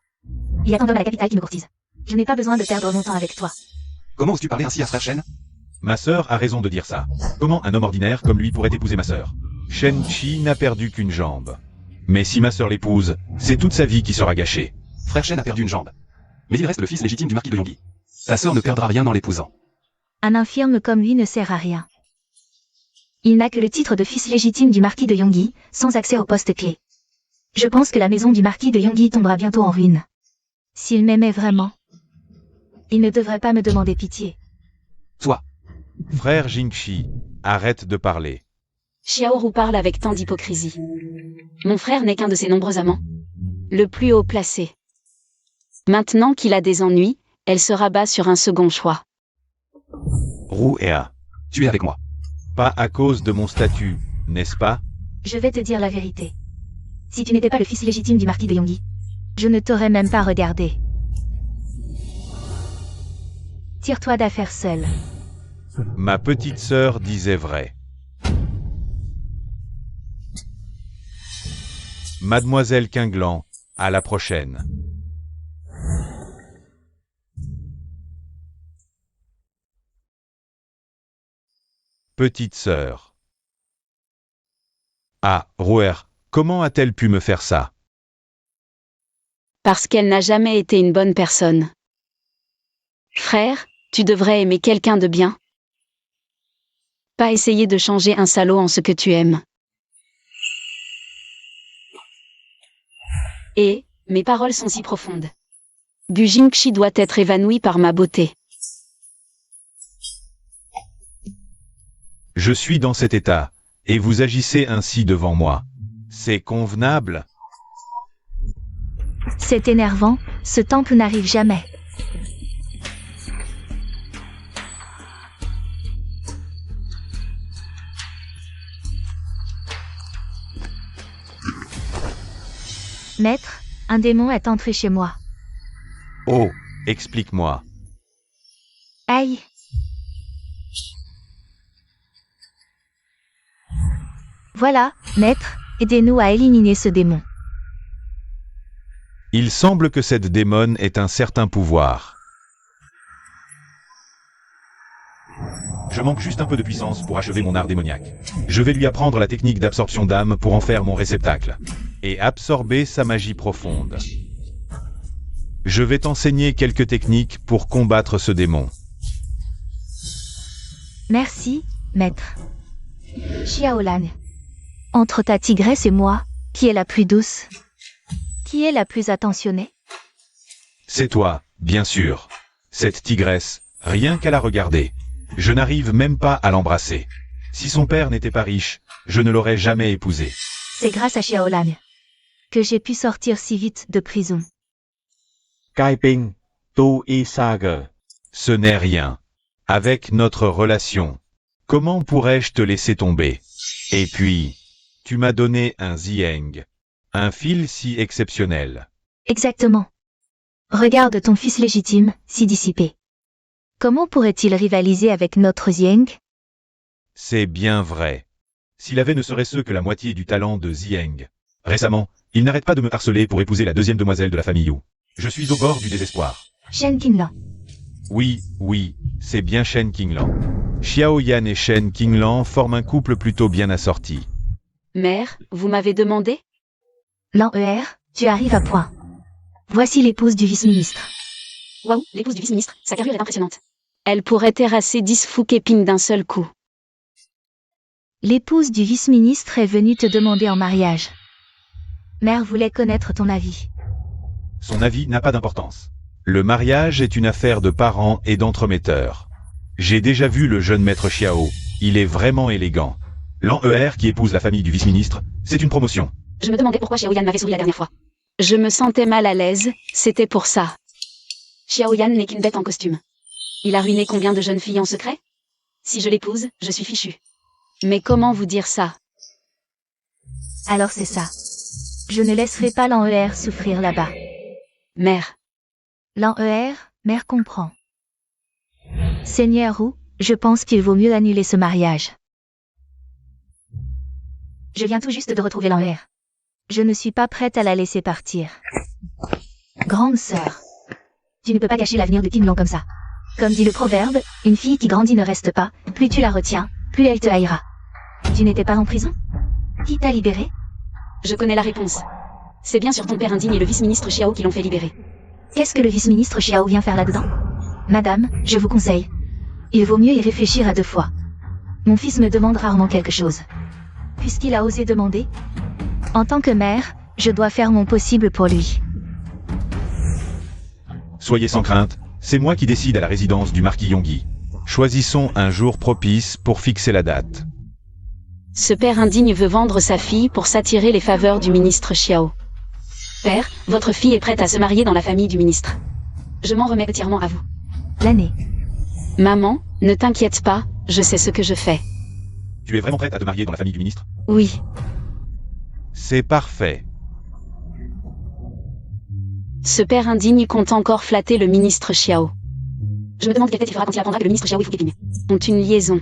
Il y a tant d'hommes à la capitale qui me courtisent. Je n'ai pas besoin de perdre mon temps avec toi. Comment oses-tu parler ainsi à frère Shen? Ma sœur a raison de dire ça. Comment un homme ordinaire comme lui pourrait épouser ma sœur? Shen-Chi n'a perdu qu'une jambe. Mais si ma sœur l'épouse, c'est toute sa vie qui sera gâchée. Frère Shen a perdu une jambe. Mais il reste le fils légitime du marquis de Yonggi. Ta sœur ne perdra rien en l'épousant. Un infirme comme lui ne sert à rien. Il n'a que le titre de fils légitime du marquis de Yonggi, sans accès au poste clé. Je pense que la maison du marquis de Yonggi tombera bientôt en ruine. S'il m'aimait vraiment, il ne devrait pas me demander pitié. Toi, Frère Jingxi, arrête de parler. Xiaoru parle avec tant d'hypocrisie. Mon frère n'est qu'un de ses nombreux amants. Le plus haut placé. Maintenant qu'il a des ennuis, elle se rabat sur un second choix. Ruea, tu es avec moi. pas à cause de mon statut, n'est-ce pas? Je vais te dire la vérité. Si tu n'étais pas le fils légitime du marquis de Yonggi, je ne t'aurais même pas regardé. Tire-toi d'affaire seule. Ma petite sœur disait vrai. Mademoiselle Quinglan, à la prochaine. Petite sœur. Ah, Rouer, comment a-t-elle pu me faire ça? Parce qu'elle n'a jamais été une bonne personne. Frère, tu devrais aimer quelqu'un de bien. Pas essayer de changer un salaud en ce que tu aimes. Et, mes paroles sont si profondes. Bu Jingxi doit être évanoui par ma beauté. Je suis dans cet état, et vous agissez ainsi devant moi. C'est convenable? C'est énervant, ce temple n'arrive jamais. Maître, un démon est entré chez moi. Oh, explique-moi. Aïe! Voilà, maître, aidez-nous à éliminer ce démon. Il semble que cette démone ait un certain pouvoir. Je manque juste un peu de puissance pour achever mon art démoniaque. Je vais lui apprendre la technique d'absorption d'âme pour en faire mon réceptacle. Et absorber sa magie profonde. Je vais t'enseigner quelques techniques pour combattre ce démon. Merci, maître. Xiaolan. Entre ta tigresse et moi, qui est la plus douce? Qui est la plus attentionnée? C'est toi, bien sûr. Cette tigresse, rien qu'à la regarder. Je n'arrive même pas à l'embrasser. Si son père n'était pas riche, je ne l'aurais jamais épousé. C'est grâce à Xiaolan que j'ai pu sortir si vite de prison. 階兵都伊莎嘅 Ce n'est rien. Avec notre relation, comment pourrais-je te laisser tomber? Et puis, tu m'as donné un Zieng. Un fil si exceptionnel. Exactement. Regarde ton fils légitime, si dissipé. Comment pourrait-il rivaliser avec notre Zieng? C'est bien vrai. S'il avait ne serait-ce que la moitié du talent de Zieng. Récemment, il n'arrête pas de me harceler pour épouser la deuxième demoiselle de la famille Yu. Je suis au bord du désespoir. Shen Qinglan. Oui, c'est bien Shen Qinglan. Xiao Yan et Shen Qinglan forment un couple plutôt bien assorti. Mère, vous m'avez demandé? L'en-ER, tu arrives à point. Voici l'épouse du vice-ministre. Waouh, l'épouse du vice-ministre, sa carrure est impressionnante. Elle pourrait terrasser 10 Fuképing d'un seul coup. L'épouse du vice-ministre est venue te demander en mariage. Mère voulait connaître ton avis. Son avis n'a pas d'importance. Le mariage est une affaire de parents et d'entremetteurs. J'ai déjà vu le jeune maître Xiao, il est vraiment élégant. L'en-ER qui épouse la famille du vice-ministre, c'est une promotion. Je me demandais pourquoi Xiaoyan m'avait souri la dernière fois. Je me sentais mal à l'aise, c'était pour ça. Xiaoyan n'est qu'une bête en costume. Il a ruiné combien de jeunes filles en secret? Si je l'épouse, je suis fichue. Mais comment vous dire ça? Alors c'est ça. Je ne laisserai pas l'ANER souffrir là-bas. Mère, L'ANER, mère comprend. Seigneur Wu, je pense qu'il vaut mieux annuler ce mariage. Je viens tout juste de retrouver l'ANER. Je ne suis pas prête à la laisser partir. Grande sœur, tu ne peux pas gâcher l'avenir de Kim Long comme ça. Comme dit le proverbe, une fille qui grandit ne reste pas, plus tu la retiens, plus elle te haïra. Tu n'étais pas en prison? Qui t'a libéré? je connais la réponse. C'est bien sur ton père indigne et le vice-ministre Xiao qui l'ont fait libérer. Qu'est-ce que le vice-ministre Xiao vient faire là-dedans? Madame, je vous conseille. Il vaut mieux y réfléchir à 2 fois. Mon fils me demande rarement quelque chose. Puisqu'il a osé demander, en tant que mère, je dois faire mon possible pour lui. Soyez sans crainte, c'est moi qui décide à la résidence du marquis Yongyi. Choisissons un jour propice pour fixer la date. Ce père indigne veut vendre sa fille pour s'attirer les faveurs du ministre Xiao. Père, votre fille est prête à se marier dans la famille du ministre. Je m'en remets entièrement à vous. L'année. Maman, ne t'inquiète pas, je sais ce que je fais. Tu es vraiment prête à te marier dans la famille du ministre? Oui, C'est parfait. ce père indigne compte encore flatter le ministre Xiao. Je me demande quelle tête il fera quand il apprendra que le ministre Xiao et Fu Keping ont une liaison.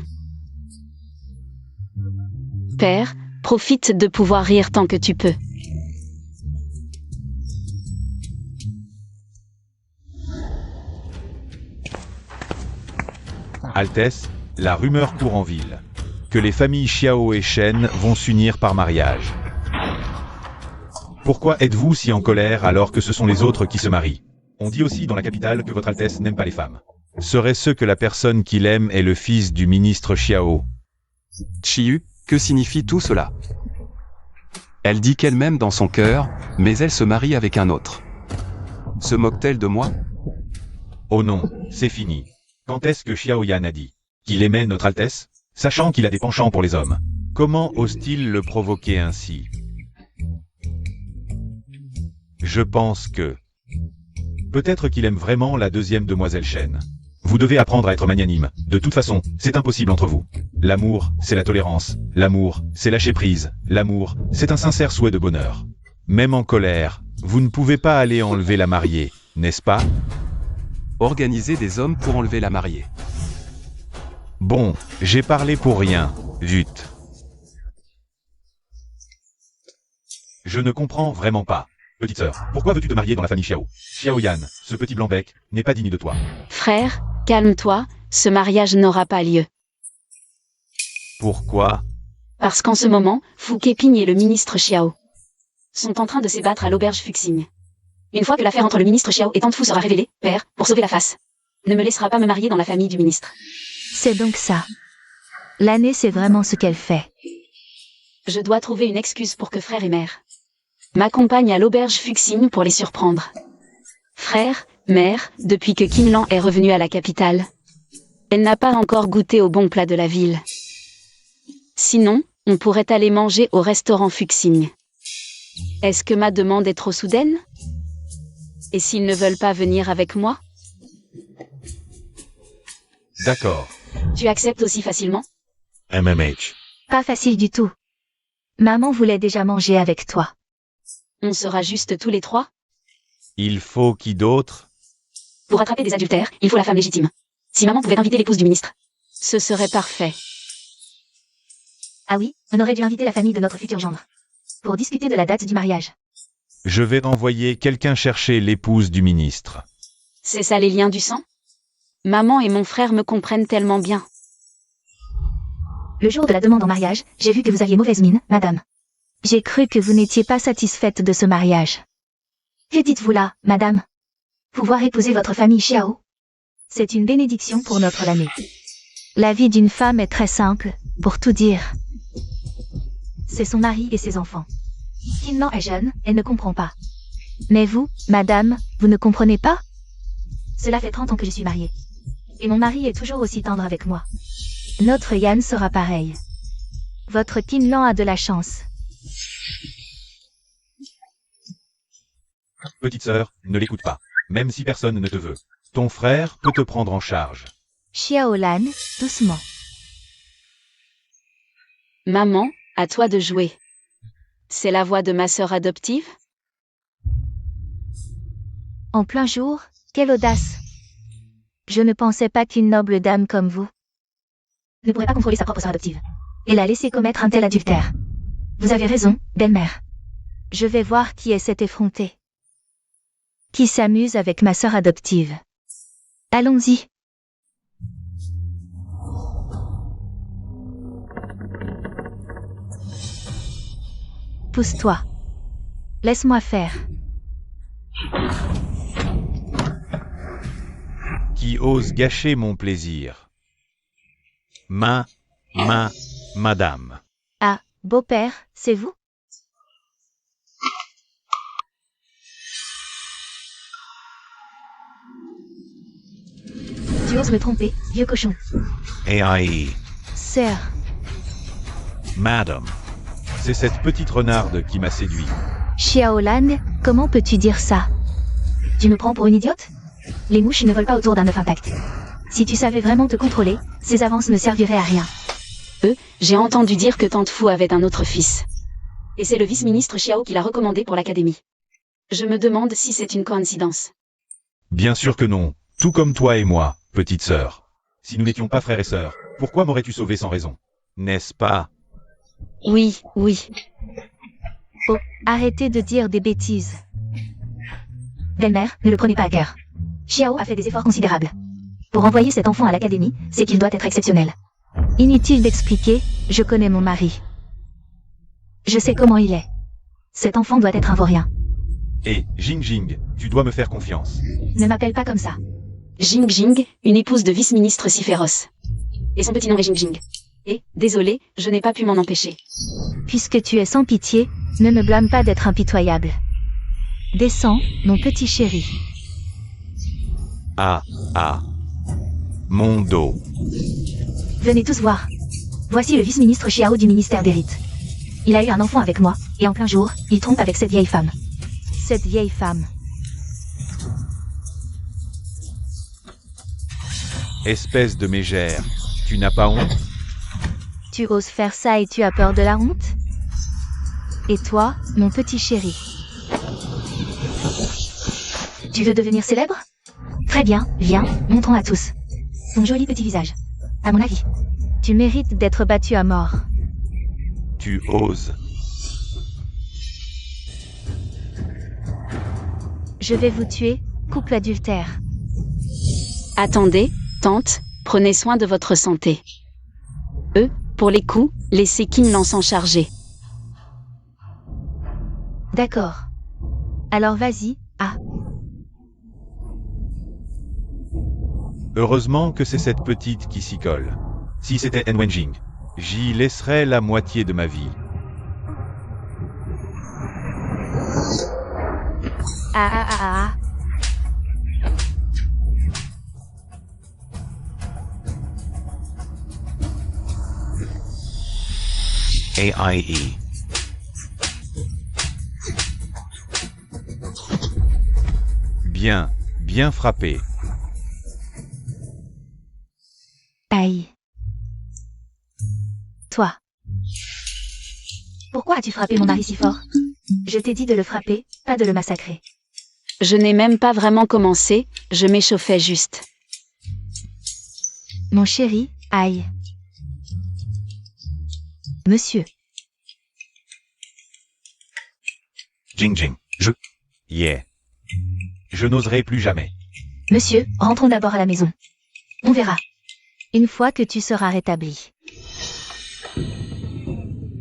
Père, profite de pouvoir rire tant que tu peux. Altesse, la rumeur court en ville. Que les familles Xiao et Shen vont s'unir par mariage. Pourquoi êtes-vous si en colère alors que ce sont les autres qui se marient? On dit aussi dans la capitale que votre Altesse n'aime pas les femmes. Serait-ce que la personne qu'il aime est le fils du ministre Xiao? Chiyu, que signifie tout cela? Elle dit qu'elle m'aime dans son cœur, mais elle se marie avec un autre. Se moque-t-elle de moi? Oh non, c'est fini. Quand est-ce que Xiao Yan a dit qu'il aimait notre Altesse, sachant qu'il a des penchants pour les hommes? Comment ose-t-il le provoquer ainsi? Je pense que... Peut-être qu'il aime vraiment la deuxième demoiselle Shen. Vous devez apprendre à être magnanime. De toute façon, c'est impossible entre vous. L'amour, c'est la tolérance. L'amour, c'est lâcher prise. L'amour, c'est un sincère souhait de bonheur. Même en colère, vous ne pouvez pas aller enlever la mariée, n'est-ce pas? Organiser des hommes pour enlever la mariée. Bon, j'ai parlé pour rien, vite. Je ne comprends vraiment pas. Petite sœur, pourquoi veux-tu te marier dans la famille Xiao? Xiao Yan, ce petit blanc-bec, n'est pas digne de toi. Frère, calme-toi, ce mariage n'aura pas lieu. Pourquoi? Parce qu'en ce moment, Fu Keping et le ministre Xiao sont en train de s'ébattre à l'auberge Fuxing. Une fois que l'affaire entre le ministre Xiao et Tante Fu sera révélée, père, pour sauver la face, ne me laissera pas me marier dans la famille du ministre. C'est donc ça. L'année sait vraiment ce qu'elle fait. Je dois trouver une excuse pour que frère et mère m'accompagnent à l'auberge Fuxing pour les surprendre. Frère, mère, depuis que Kim Lan est revenue à la capitale, elle n'a pas encore goûté au bon plat de la ville. Sinon, on pourrait aller manger au restaurant Fuxing. Est-ce que ma demande est trop soudaine? Et s'ils ne veulent pas venir avec moi? D'accord. Tu acceptes aussi facilement? MMH. Pas facile du tout. Maman voulait déjà manger avec toi. On sera juste tous les 3? Il faut qui d'autre? Pour attraper des adultères, il faut la femme légitime. Si maman pouvait inviter l'épouse du ministre, ce serait parfait. Ah oui, on aurait dû inviter la famille de notre futur gendre. Pour discuter de la date du mariage. Je vais envoyer quelqu'un chercher l'épouse du ministre. C'est ça les liens du sang? Maman et mon frère me comprennent tellement bien. Le jour de la demande en mariage, j'ai vu que vous aviez mauvaise mine, madame. J'ai cru que vous n'étiez pas satisfaite de ce mariage. Que dites-vous là, madame? Pouvoir épouser votre famille Xiao? C'est une bénédiction pour notre l'année. La vie d'une femme est très simple, pour tout dire. C'est son mari et ses enfants. Kim Lan est jeune, elle ne comprend pas. Mais vous, madame, vous ne comprenez pas? Cela fait 30 ans que je suis mariée. Et mon mari est toujours aussi tendre avec moi. Notre Yan sera pareil. Votre Kim Lan a de la chance. Petite sœur, ne l'écoute pas. Même si personne ne te veut. Ton frère peut te prendre en charge. Xiaolan, doucement. Maman, à toi de jouer. C'est la voix de ma sœur adoptive? En plein jour, quelle audace! Je ne pensais pas qu'une noble dame comme vous ne pourrait pas contrôler sa propre sœur adoptive et la laisser commettre un tel adultère. Vous avez raison, belle-mère. Je vais voir qui est cet effronté qui s'amuse avec ma sœur adoptive. Allons-y. Pousse-toi. Laisse-moi faire. Qui ose gâcher mon plaisir? Madame. Ah, beau-père, c'est vous? Tu oses me tromper, vieux cochon. AIE. Sœur, Madame. C'est cette petite renarde qui m'a séduit. Xiaolan, comment peux-tu dire ça? Tu me prends pour une idiote? Les mouches ne volent pas autour d'un œuf intact. Si tu savais vraiment te contrôler, ces avances ne serviraient à rien. J'ai entendu dire que Tante Fou avait un autre fils. Et c'est le vice-ministre Xiao qui l'a recommandé pour l'académie. Je me demande si c'est une coïncidence. Bien sûr que non. Tout comme toi et moi, petite sœur. Si nous n'étions pas frères et sœurs, pourquoi m'aurais-tu sauvé sans raison? N'est-ce pas? Oui. Oh, arrêtez de dire des bêtises. Belle-mère, ne le prenez pas à cœur. Xiao a fait des efforts considérables. Pour envoyer cet enfant à l'académie, c'est qu'il doit être exceptionnel. Inutile d'expliquer, je connais mon mari. Je sais comment il est. Cet enfant doit être un vaurien. Et, Jing, tu dois me faire confiance. Ne m'appelle pas comme ça. Jing, une épouse de vice-ministre si féroce. Et son petit nom est Jing. Et, désolé, je n'ai pas pu m'en empêcher. Puisque tu es sans pitié, ne me blâme pas d'être impitoyable. Descends, mon petit chéri. Mon dos. Venez tous voir. Voici le vice-ministre Xiao du ministère des Rites. Il a eu un enfant avec moi, et en plein jour, il trompe avec cette vieille femme. Cette vieille femme. Espèce de mégère. Tu n'as pas honte? Tu oses faire ça et tu as peur de la honte? Et toi, mon petit chéri? Tu veux devenir célèbre? Très bien, viens, montrons à tous. Ton joli petit visage. À mon avis, tu mérites d'être battu à mort. Tu oses. Je vais vous tuer, couple adultère. Attendez, tante, prenez soin de votre santé. Pour les coups, laissez Qin Lan s'en charger. D'accord. Alors vas-y, Heureusement que c'est cette petite qui s'y colle. Si c'était En Wenjing, j'y laisserais la moitié de ma vie. AIE. Bien frappé. Aïe. Toi. Pourquoi as-tu frappé mon mari si fort? Je t'ai dit de le frapper, pas de le massacrer. Je n'ai même pas vraiment commencé, je m'échauffais juste. Mon chéri, aïe. Monsieur. Jing. Yeah. Je n'oserai plus jamais. Monsieur, rentrons d'abord à la maison. On verra. Une fois que tu seras rétabli.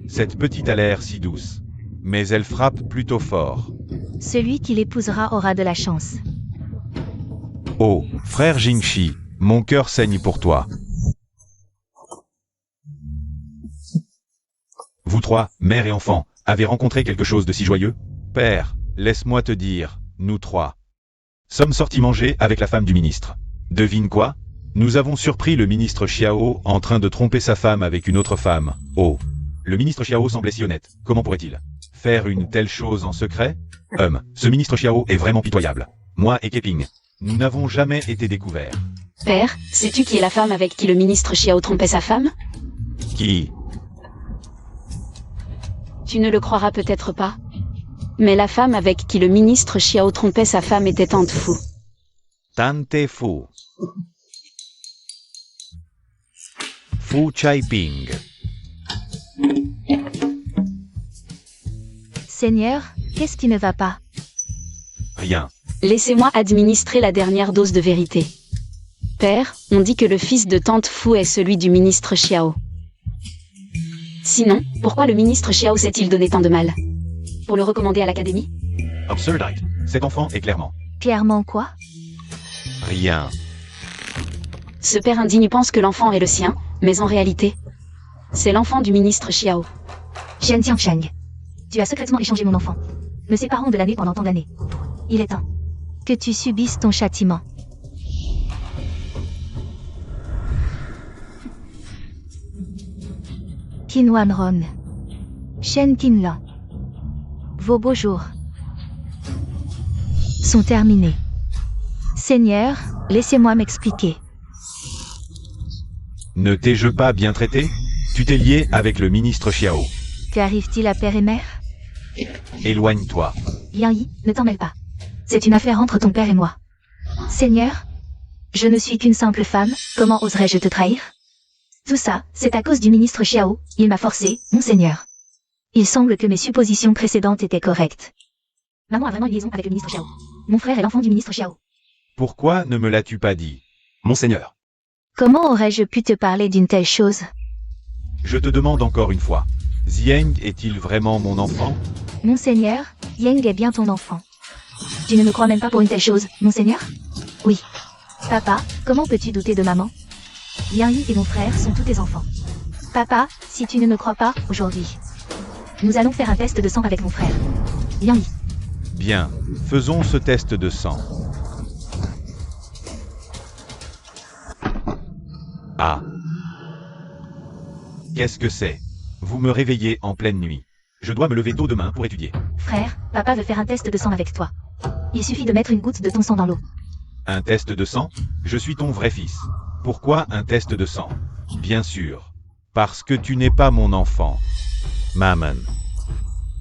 Cette petite a l'air si douce. Mais elle frappe plutôt fort. Celui qui l'épousera aura de la chance. Oh, frère Jingshi, mon cœur saigne pour toi. Vous trois, mère et enfant, avez rencontré quelque chose de si joyeux? Père, laisse-moi te dire, nous trois sommes sortis manger avec la femme du ministre. Devine quoi? Nous avons surpris le ministre Xiao en train de tromper sa femme avec une autre femme. Oh, le ministre Xiao semblait si honnête. Comment pourrait-il faire une telle chose en secret? Ce ministre Xiao est vraiment pitoyable. Moi et Keping, nous n'avons jamais été découverts. Père, sais-tu qui est la femme avec qui le ministre Xiao trompait sa femme? Qui? Tu ne le croiras peut-être pas. Mais la femme avec qui le ministre Xiao trompait sa femme était Tante Fu. Tante Fu. Fu Chaiping. Seigneur, qu'est-ce qui ne va pas? Rien. Laissez-moi administrer la dernière dose de vérité. Père, on dit que le fils de Tante Fu est celui du ministre Xiao. Sinon, pourquoi le ministre Xiao s'est-il donné tant de mal? Pour le recommander à l'académie? Absurdite. Cet enfant est clairement. Clairement quoi? Rien. Ce père indigne pense que l'enfant est le sien, mais en réalité, c'est l'enfant du ministre Xiao. Shen Xiangsheng. Tu as secrètement échangé mon enfant, me séparant de l'année pendant tant d'années. Il est temps que tu subisses ton châtiment. Qin Wanron. Shen Qinlan. Vos beaux jours sont terminés. Seigneur, laissez-moi m'expliquer. Ne t'ai-je pas bien traité? Tu t'es lié avec le ministre Xiao. Qu'arrive-t-il à père et mère? Éloigne-toi. Liang Yi, ne t'en mêle pas. C'est une affaire entre ton père et moi. Seigneur, je ne suis qu'une simple femme, comment oserais-je te trahir? Tout ça, c'est à cause du ministre Xiao, il m'a forcé, mon seigneur. Il semble que mes suppositions précédentes étaient correctes. Maman a vraiment une liaison avec le ministre Xiao. Mon frère est l'enfant du ministre Xiao. Pourquoi ne me l'as-tu pas dit? Monseigneur. Comment aurais-je pu te parler d'une telle chose? Je te demande encore une fois. Zieng est-il vraiment mon enfant? Monseigneur, Yang est bien ton enfant. Tu ne me crois même pas pour une telle chose, monseigneur? Oui. Papa, comment peux-tu douter de maman? Liang Yi et mon frère sont tous tes enfants. Papa, si tu ne me crois pas, aujourd'hui, nous allons faire un test de sang avec mon frère. Liang Yi. Bien, faisons ce test de sang. Ah. Qu'est-ce que c'est? Vous me réveillez en pleine nuit. Je dois me lever tôt demain pour étudier. Frère, papa veut faire un test de sang avec toi. Il suffit de mettre une goutte de ton sang dans l'eau. Un test de sang? Je suis ton vrai fils. Pourquoi un test de sang? Bien sûr. Parce que tu n'es pas mon enfant. Maman.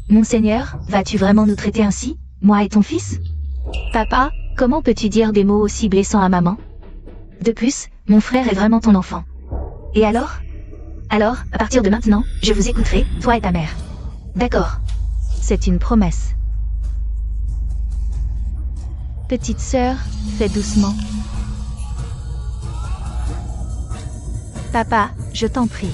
Monseigneur, vas-tu vraiment nous traiter ainsi, moi et ton fils? Papa, comment peux-tu dire des mots aussi blessants à maman? De plus, mon frère est vraiment ton enfant. Et alors? Alors, à partir de maintenant, je vous écouterai, toi et ta mère. D'accord. C'est une promesse. Petite sœur, fais doucement. Papa, je t'en prie.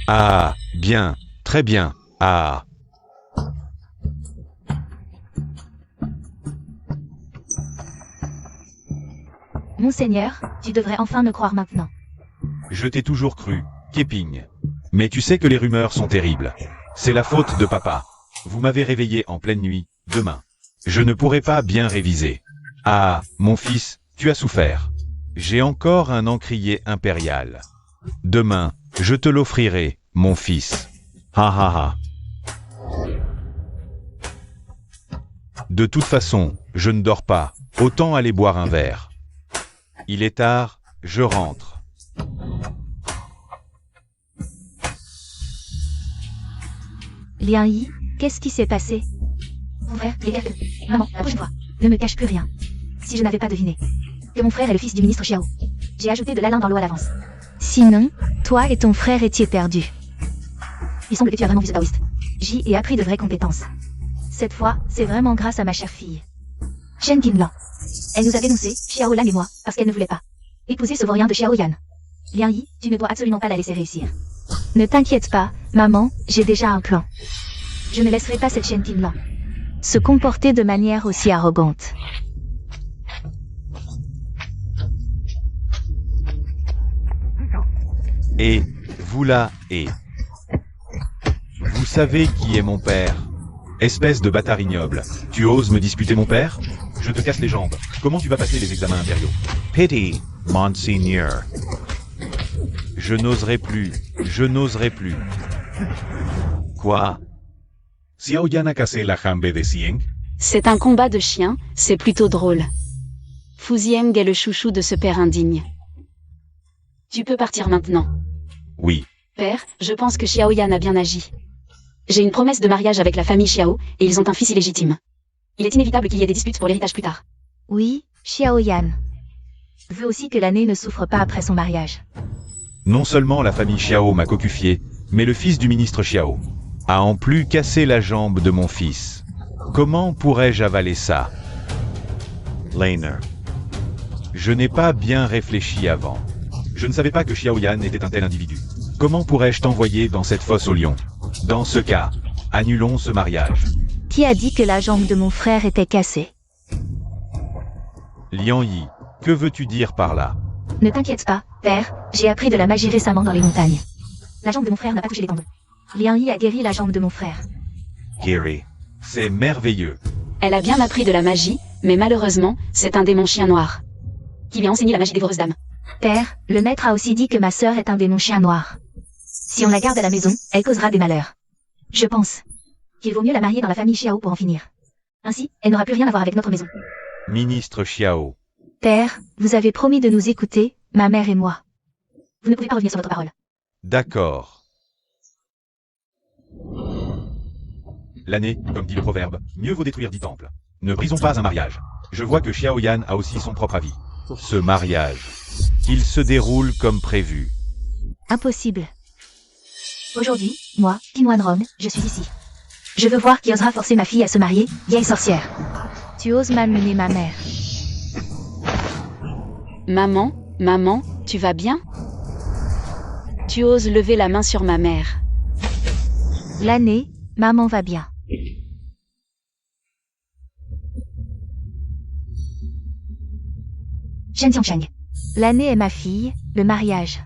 Ah, bien, très bien. Ah. Monseigneur, tu devrais enfin me croire maintenant. Je t'ai toujours cru, Keping. Mais tu sais que les rumeurs sont terribles. C'est la faute de papa. Vous m'avez réveillé en pleine nuit, demain. Je ne pourrai pas bien réviser. Ah, mon fils, tu as souffert. J'ai encore un encrier impérial. Demain, je te l'offrirai, mon fils. Ha ha ha. De toute façon, je ne dors pas. Autant aller boire un verre. Il est tard, je rentre. Liang Yi, qu'est-ce qui s'est passé? Mon frère, maman, la prochaine fois, ne me cache plus rien. Si je n'avais pas deviné que mon frère est le fils du ministre Xiao, j'ai ajouté de l'alun dans l'eau à l'avance. Sinon, toi et ton frère étiez perdus. Il semble que tu as vraiment vu ce taoïste. J'y ai appris de vraies compétences. Cette fois, c'est vraiment grâce à ma chère fille. Shen Qinlan. Elle nous a dénoncé, Xiao Lan et moi, parce qu'elle ne voulait pas épouser ce vaurien de Xiao Yan. Liang Yi, tu ne dois absolument pas la laisser réussir. Ne t'inquiète pas, maman, j'ai déjà un plan. Je ne laisserai pas cette Shen Qinlan se comporter de manière aussi arrogante. Et, vous là, et... Vous savez qui est mon père? Espèce de bâtard ignoble. Tu oses me disputer mon père? Je te casse les jambes. Comment tu vas passer les examens impériaux? Pity, Monseigneur. Je n'oserai plus. Je n'oserai plus. Quoi? Xiaoyan a cassé la jambe de Xieng. C'est un combat de chiens, c'est plutôt drôle. Fu Zieng est le chouchou de ce père indigne. Tu peux partir maintenant. Oui. Père, je pense que Xiaoyan a bien agi. J'ai une promesse de mariage avec la famille Xiao, et ils ont un fils illégitime. Il est inévitable qu'il y ait des disputes pour l'héritage plus tard. Oui, Xiaoyan veut aussi que l'année ne souffre pas après son mariage. Non seulement la famille Xiao m'a cocufié, mais le fils du ministre Xiao a en plus cassé la jambe de mon fils. Comment pourrais-je avaler ça? Laner. Je n'ai pas bien réfléchi avant. Je ne savais pas que Xiaoyan était un tel individu. Comment pourrais-je t'envoyer dans cette fosse aux lions? Dans ce cas, annulons ce mariage. Qui a dit que la jambe de mon frère était cassée? Lian Yi, que veux-tu dire par là? Ne t'inquiète pas, père, j'ai appris de la magie récemment dans les montagnes. La jambe de mon frère n'a pas touché les tendons. Lian Yi a guéri la jambe de mon frère. Giri. C'est merveilleux. Elle a bien appris de la magie, mais malheureusement, c'est un démon chien noir. Qui lui a enseigné la magie dévoreuse d'âme. Père, le maître a aussi dit que ma sœur est un démon chien noir. Si on la garde à la maison, elle causera des malheurs. Je pense qu'il vaut mieux la marier dans la famille Xiao pour en finir. Ainsi, elle n'aura plus rien à voir avec notre maison. Ministre Xiao. Père, vous avez promis de nous écouter, ma mère et moi. Vous ne pouvez pas revenir sur votre parole. D'accord. L'année, comme dit le proverbe, mieux vaut détruire 10 temples. Ne brisons pas un mariage. Je vois que Xiaoyan a aussi son propre avis. Ce mariage, qu'il se déroule comme prévu. Impossible. Aujourd'hui, moi, Qin Wanrong, je suis ici. Je veux voir qui osera forcer ma fille à se marier, vieille sorcière. Tu oses malmener ma mère. Maman, tu vas bien? Tu oses lever la main sur ma mère. L'année, maman va bien. Shen Xiangsheng. L'année est ma fille, le mariage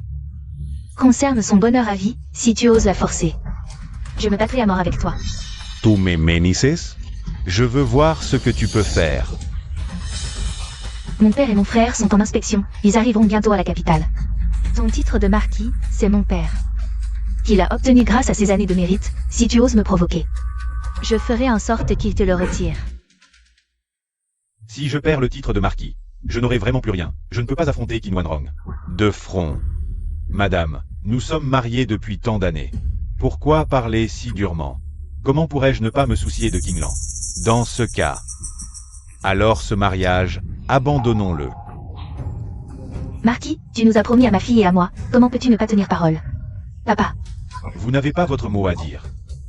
concerne son bonheur à vie, si tu oses la forcer. Je me battrai à mort avec toi. Tu me menices? Je veux voir ce que tu peux faire. Mon père et mon frère sont en inspection, ils arriveront bientôt à la capitale. Ton titre de marquis, c'est mon père. Qu'il a obtenu grâce à ses années de mérite, si tu oses me provoquer. Je ferai en sorte qu'il te le retire. Si je perds le titre de marquis, je n'aurai vraiment plus rien. Je ne peux pas affronter Qin Wanrong. De front. Madame, nous sommes mariés depuis tant d'années. Pourquoi parler si durement? Comment pourrais-je ne pas me soucier de Qinglan? Dans ce cas, alors ce mariage, abandonnons-le. Marquis, tu nous as promis à ma fille et à moi, comment peux-tu ne pas tenir parole? Papa. Vous n'avez pas votre mot à dire.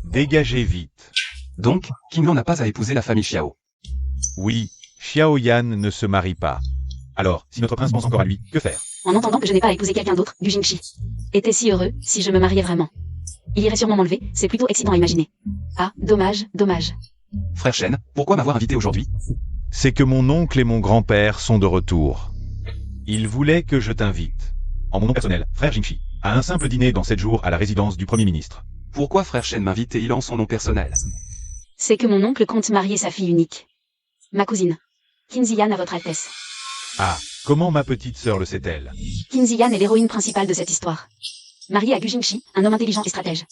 Dégagez vite. Donc, Qinglan n'a pas à épouser la famille Xiao. Oui, Xiaoyan ne se marie pas. Alors, si notre prince pense encore à lui, que faire? En entendant que je n'ai pas à épouser quelqu'un d'autre, du Jingxi. Était si heureux, si je me mariais vraiment. Il irait sûrement m'enlever, c'est plutôt excitant à imaginer. Ah, dommage. Frère Shen, pourquoi m'avoir invité aujourd'hui? C'est que mon oncle et mon grand-père sont de retour. Ils voulaient que je t'invite, en mon nom personnel, frère Jingxi, à un simple dîner dans 7 jours à la résidence du Premier ministre. Pourquoi frère Shen m'invite et il en son nom personnel? C'est que mon oncle compte marier sa fille unique. Ma cousine. Qin Ziyan à votre Altesse. Ah, comment ma petite sœur le sait-elle? Qin Ziyan est l'héroïne principale de cette histoire. Mariée à Gu Jingxi, un homme intelligent et stratège.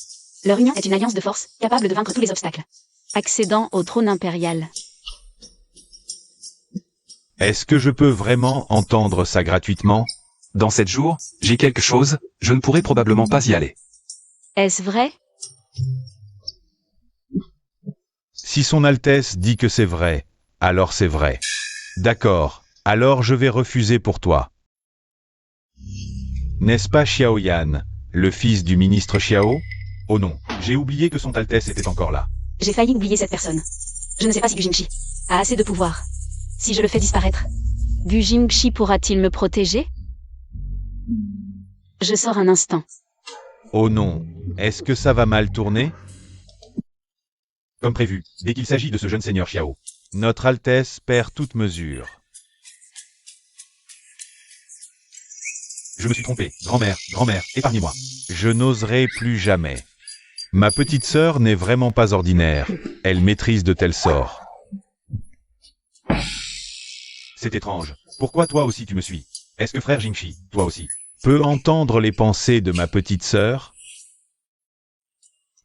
Leur union est une alliance de force, capable de vaincre tous les obstacles. Accédant au trône impérial. Est-ce que je peux vraiment entendre ça gratuitement? Dans 7 jours, j'ai quelque chose, je ne pourrai probablement pas y aller. Est-ce vrai? Si son Altesse dit que c'est vrai, alors c'est vrai. D'accord, alors je vais refuser pour toi. N'est-ce pas Xiaoyan, le fils du ministre Xiao? Oh non, j'ai oublié que son Altesse était encore là. J'ai failli oublier cette personne. Je ne sais pas si Gu Jingxi a assez de pouvoir. Si je le fais disparaître, Gu Jingxi pourra-t-il me protéger? Je sors un instant. Oh non, est-ce que ça va mal tourner? Comme prévu, dès qu'il s'agit de ce jeune seigneur Xiao, notre Altesse perd toute mesure. Je me suis trompé, grand-mère, épargnez-moi. Je n'oserai plus jamais. Ma petite sœur n'est vraiment pas ordinaire, elle maîtrise de tels sorts. C'est étrange, pourquoi toi aussi tu me suis? Est-ce que frère Jingxi, toi aussi, peut entendre les pensées de ma petite sœur?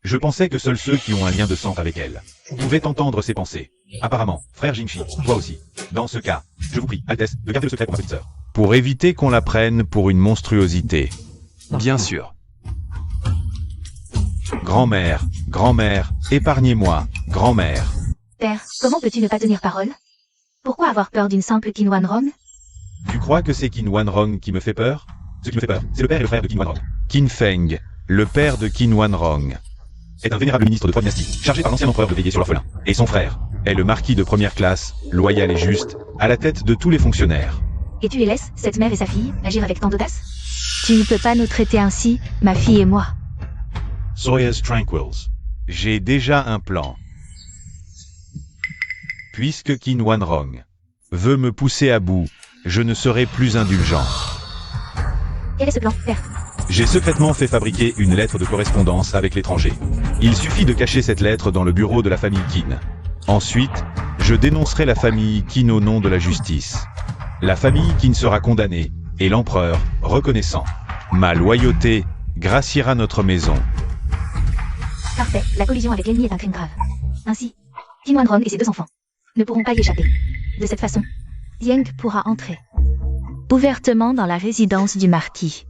Je pensais que seuls ceux qui ont un lien de sang avec elle pouvaient entendre ses pensées. Apparemment, frère Jingshi, toi aussi. Dans ce cas, je vous prie, Altesse, de garder le secret pour ma petite sœur. Pour éviter qu'on la prenne pour une monstruosité. Bien sûr. Grand-mère, grand-mère, épargnez-moi, grand-mère. Père, comment peux-tu ne pas tenir parole? Pourquoi avoir peur d'une simple Qin Wanrong? Tu crois que c'est Qin Wanrong qui me fait peur? Ce qui me fait peur, c'est le père et le frère de Qin Wanrong. Qin Feng, le père de Qin Wanrong, est un vénérable ministre de 3 dynasties, chargé par l'ancien empereur de veiller sur l'orphelin. Et son frère est le marquis de première classe, loyal et juste, à la tête de tous les fonctionnaires. Et tu les laisses, cette mère et sa fille, agir avec tant d'audace? Tu ne peux pas nous traiter ainsi, ma fille et moi. Soyez tranquilles. J'ai déjà un plan. Puisque Qin Wanrong veut me pousser à bout, je ne serai plus indulgent. Quel est ce plan, père? J'ai secrètement fait fabriquer une lettre de correspondance avec l'étranger. Il suffit de cacher cette lettre dans le bureau de la famille Qin. Ensuite, je dénoncerai la famille Qin au nom de la justice. La famille Qin sera condamnée, et l'empereur, reconnaissant ma loyauté, graciera notre maison. Parfait, la collusion avec l'ennemi est un crime grave. Ainsi, Qin Wanrong et ses 2 enfants ne pourront pas y échapper. De cette façon, Yang pourra entrer ouvertement dans la résidence du marquis.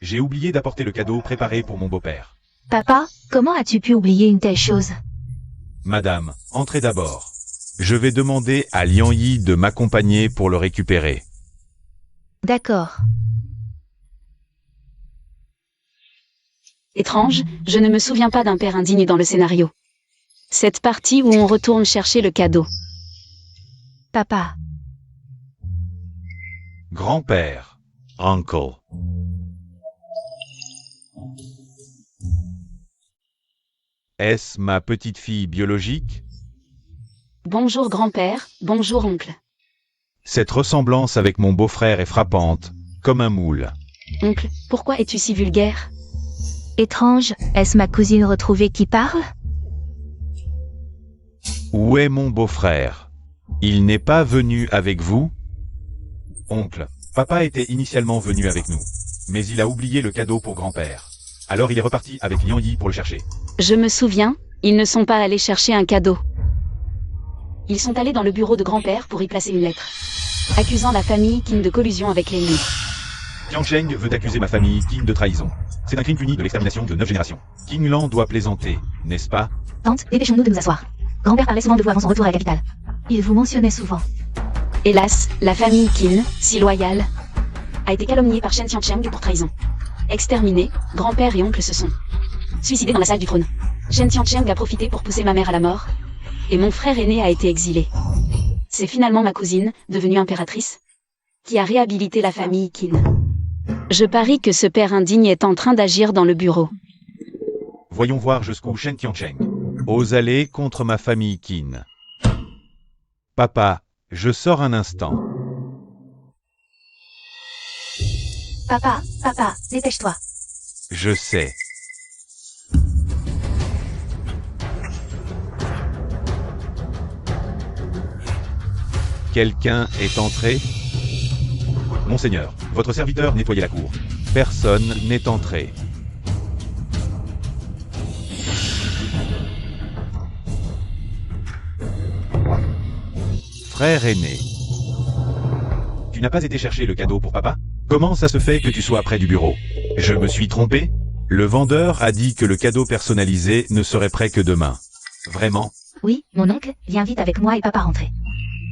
J'ai oublié d'apporter le cadeau préparé pour mon beau-père. Papa, comment as-tu pu oublier une telle chose? Madame, entrez d'abord. Je vais demander à Lian Yi de m'accompagner pour le récupérer. D'accord. Étrange, je ne me souviens pas d'un père indigne dans le scénario. Cette partie où on retourne chercher le cadeau. Papa, Grand-père, uncle, est-ce ma petite fille biologique? Bonjour grand-père, bonjour oncle. Cette ressemblance avec mon beau-frère est frappante, comme un moule. Oncle, pourquoi es-tu si vulgaire? étrange, est-ce ma cousine retrouvée qui parle? Où est mon beau-frère? Il n'est pas venu avec vous? Oncle, papa était initialement venu avec nous, mais il a oublié le cadeau pour grand-père. Alors il est reparti avec Lian Yi pour le chercher. Je me souviens, ils ne sont pas allés chercher un cadeau. Ils sont allés dans le bureau de grand-père pour y placer une lettre, accusant la famille Qin de collusion avec l'ennemi. Jiang Cheng veut accuser ma famille Qin de trahison. C'est un crime puni de l'extermination de 9 générations. Qin Lan doit plaisanter, n'est-ce pas? Tante, dépêchons-nous de nous asseoir. Grand-père parlait souvent de vous avant son retour à la capitale. Il vous mentionnait souvent. Hélas, la famille Qin, si loyale, a été calomniée par Shen Tiancheng pour trahison. Exterminés, grand-père et oncle se sont suicidés dans la salle du trône. Shen Tiancheng a profité pour pousser ma mère à la mort, et mon frère aîné a été exilé. C'est finalement ma cousine, devenue impératrice, qui a réhabilité la famille Qin. Je parie que ce père indigne est en train d'agir dans le bureau. Voyons voir jusqu'où Shen Tiancheng ose aller contre ma famille Qin. Papa, je sors un instant. Papa, dépêche-toi. Je sais. Quelqu'un est entré? Monseigneur, votre serviteur nettoyait la cour. Personne n'est entré. Frère aîné. Tu n'as pas été chercher le cadeau pour papa? Comment ça se fait que tu sois près du bureau? Je me suis trompé? Le vendeur a dit que le cadeau personnalisé ne serait prêt que demain. Vraiment? Oui, mon oncle, viens vite avec moi et papa rentrer.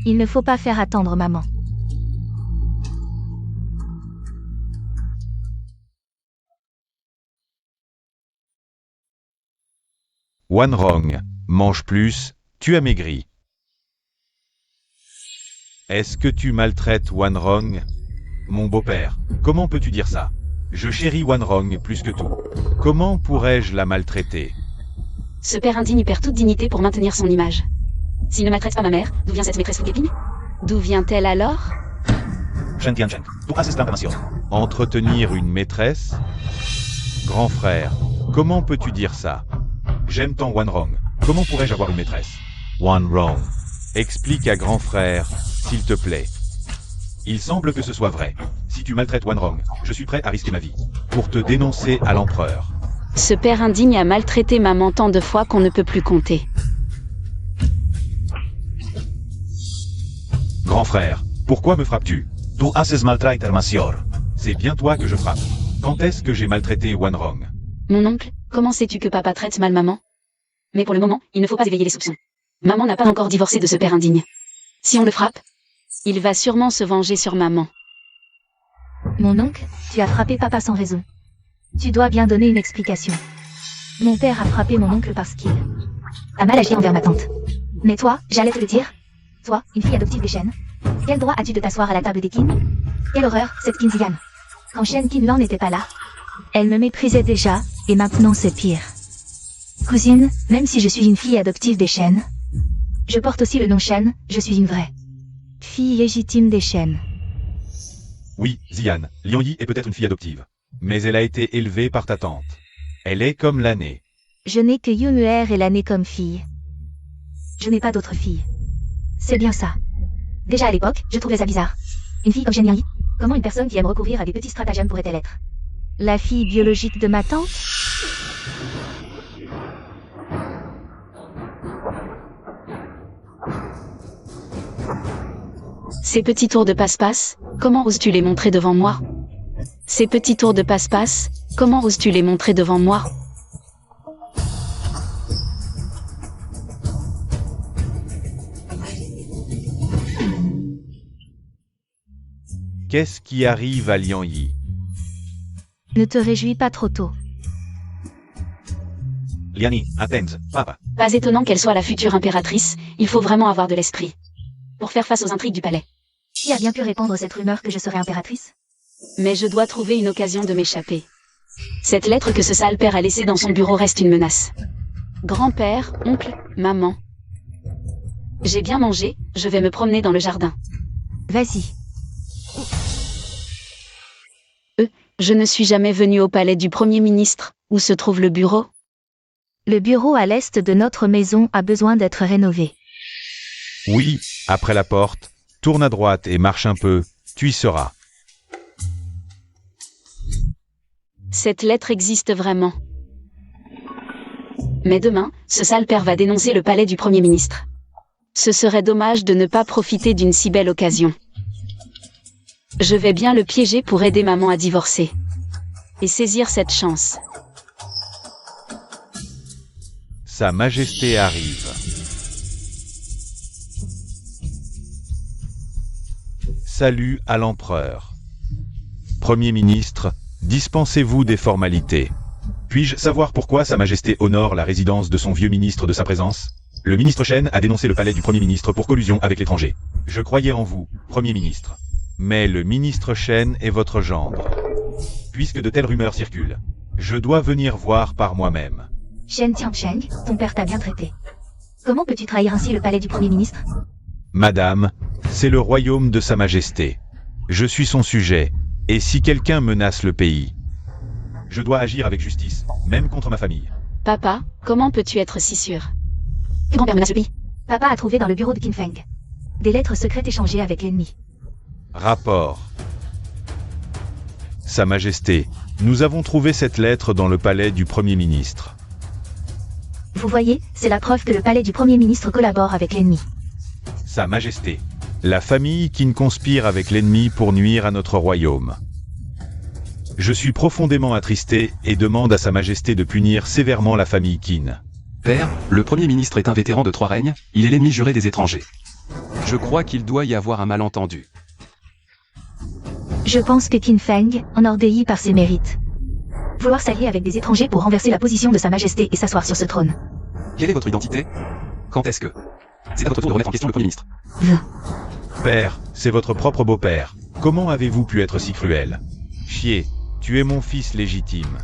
Il ne faut pas faire attendre maman. Wanrong, mange plus, tu as maigri. Est-ce que tu maltraites Wanrong? Mon beau-père, comment peux-tu dire ça? Je chéris Wanrong plus que tout. Comment pourrais-je la maltraiter? Ce père indigne perd toute dignité pour maintenir son image. S'il ne maltraite pas ma mère, d'où vient cette maîtresse Fuképine? D'où vient-elle alors? Shen Tiancheng, tu as esta information. Entretenir une maîtresse? Grand frère, comment peux-tu dire ça? J'aime tant Wanrong. Comment pourrais-je avoir une maîtresse? Wanrong, Explique à grand frère, s'il te plaît. Il semble que ce soit vrai. Si tu maltraites Wanrong, je suis prêt à risquer ma vie. Pour te dénoncer à l'empereur. Ce père indigne a maltraité maman tant de fois qu'on ne peut plus compter. Grand frère, pourquoi me frappes-tu? Tu haces maltraiter Massior. C'est bien toi que je frappe. Quand est-ce que j'ai maltraité Wanrong? Mon oncle, comment sais-tu que papa traite mal maman? Mais pour le moment, il ne faut pas éveiller les soupçons. Maman n'a pas encore divorcé de ce père indigne. Si on le frappe, il va sûrement se venger sur maman. Mon oncle, tu as frappé papa sans raison. Tu dois bien donner une explication. Mon père a frappé mon oncle parce qu'il a mal agi envers ma tante. Mais toi, j'allais te le dire. Toi, une fille adoptive des Shen. Quel droit as-tu de t'asseoir à la table des Qin? Quelle horreur, cette Qin Zigan. Quand Shen Qinlan n'était pas là, elle me méprisait déjà, et maintenant c'est pire. Cousine, même si je suis une fille adoptive des Shen, je porte aussi le nom Shen, je suis une vraie fille légitime des Shen. Oui, Zian, Lian Yi est peut-être une fille adoptive. Mais elle a été élevée par ta tante. Elle est comme l'aînée. Je n'ai que Yunuer et l'année comme fille. Je n'ai pas d'autre fille. C'est bien ça. Déjà à l'époque, je trouvais ça bizarre. Une fille comme Shen Yi, comment une personne qui aime recourir à des petits stratagèmes pourrait-elle être la fille biologique de ma tante? Ces petits tours de passe-passe, comment oses-tu les montrer devant moi? Ces petits tours de passe-passe, comment oses-tu les montrer devant moi? Qu'est-ce qui arrive à Lian Yi? Ne te réjouis pas trop tôt. Liani, Athens, papa. Pas étonnant qu'elle soit la future impératrice, il faut vraiment avoir de l'esprit. Pour faire face aux intrigues du palais. Qui a bien pu répandre cette rumeur que je serais impératrice? Mais je dois trouver une occasion de m'échapper. Cette lettre que ce sale père a laissée dans son bureau reste une menace. Grand-père, oncle, maman. J'ai bien mangé, je vais me promener dans le jardin. Vas-y. Je ne suis jamais venue au palais du Premier ministre, où se trouve le bureau. Le bureau à l'est de notre maison a besoin d'être rénové. Oui, après la porte, tourne à droite et marche un peu, tu y seras. Cette lettre existe vraiment. Mais demain, ce sale père va dénoncer le palais du Premier ministre. Ce serait dommage de ne pas profiter d'une si belle occasion. Je vais bien le piéger pour aider maman à divorcer. Et saisir cette chance. Sa Majesté arrive. Salut à l'empereur. Premier ministre, dispensez-vous des formalités. Puis-je savoir pourquoi Sa Majesté honore la résidence de son vieux ministre de sa présence? Le ministre Shen a dénoncé le palais du Premier ministre pour collusion avec l'étranger. Je croyais en vous, Premier ministre. Mais le ministre Shen est votre gendre. Puisque de telles rumeurs circulent, je dois venir voir par moi-même. Shen Tiancheng, ton père t'a bien traité. Comment peux-tu trahir ainsi le palais du Premier ministre? Madame, c'est le royaume de Sa Majesté. Je suis son sujet, et si quelqu'un menace le pays, je dois agir avec justice, même contre ma famille. Papa, comment peux-tu être si sûr? Que grand-père menace le pays? Papa a trouvé dans le bureau de Qin Feng des lettres secrètes échangées avec l'ennemi. Rapport. Sa Majesté, nous avons trouvé cette lettre dans le palais du Premier ministre. Vous voyez, c'est la preuve que le palais du Premier ministre collabore avec l'ennemi. Sa Majesté, la famille qui conspire avec l'ennemi pour nuire à notre royaume. Je suis profondément attristé et demande à Sa Majesté de punir sévèrement la famille Qin. Père, le Premier ministre est un vétéran de 3 règnes, il est l'ennemi juré des étrangers. Je crois qu'il doit y avoir un malentendu. Je pense que Qin Feng, enorgueilli par ses mérites, vouloir s'allier avec des étrangers pour renverser la position de Sa Majesté et s'asseoir sur ce trône. Quelle est votre identité? Quand est-ce que... C'est à votre tour de remettre en question le Premier ministre. Père, c'est votre propre beau-père. Comment avez-vous pu être si cruel? Chier, tu es mon fils légitime.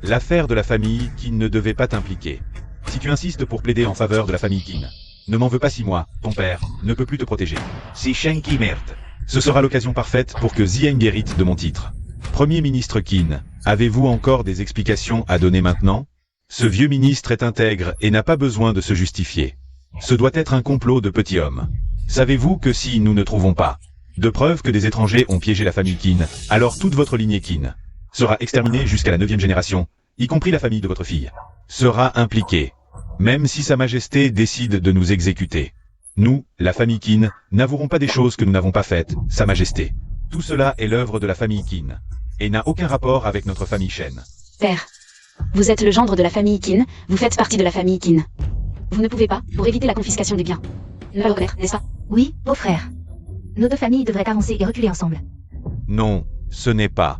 L'affaire de la famille Qin ne devait pas t'impliquer. Si tu insistes pour plaider en faveur de la famille Qin, ne m'en veux pas si moi, ton père, ne peut plus te protéger. Si Shen qui merde. Ce sera l'occasion parfaite pour que Zieng hérite de mon titre. Premier ministre Qin, avez-vous encore des explications à donner maintenant? Ce vieux ministre est intègre et n'a pas besoin de se justifier. Ce doit être un complot de petits hommes. Savez-vous que si nous ne trouvons pas De preuves que des étrangers ont piégé la famille Qin, alors toute votre lignée Qin sera exterminée jusqu'à la 9e génération, y compris la famille de votre fille, sera impliquée. Même si Sa Majesté décide de nous exécuter. Nous, la famille Qin, n'avouerons pas des choses que nous n'avons pas faites, Sa Majesté. Tout cela est l'œuvre de la famille Qin, et n'a aucun rapport avec notre famille Shen. Père, vous êtes le gendre de la famille Qin, vous faites partie de la famille Qin. Vous ne pouvez pas, pour éviter la confiscation des biens, ne pas le reconnaître, n'est-ce pas? Oui, beau-frère. Nos deux familles devraient avancer et reculer ensemble. Non, ce n'est pas.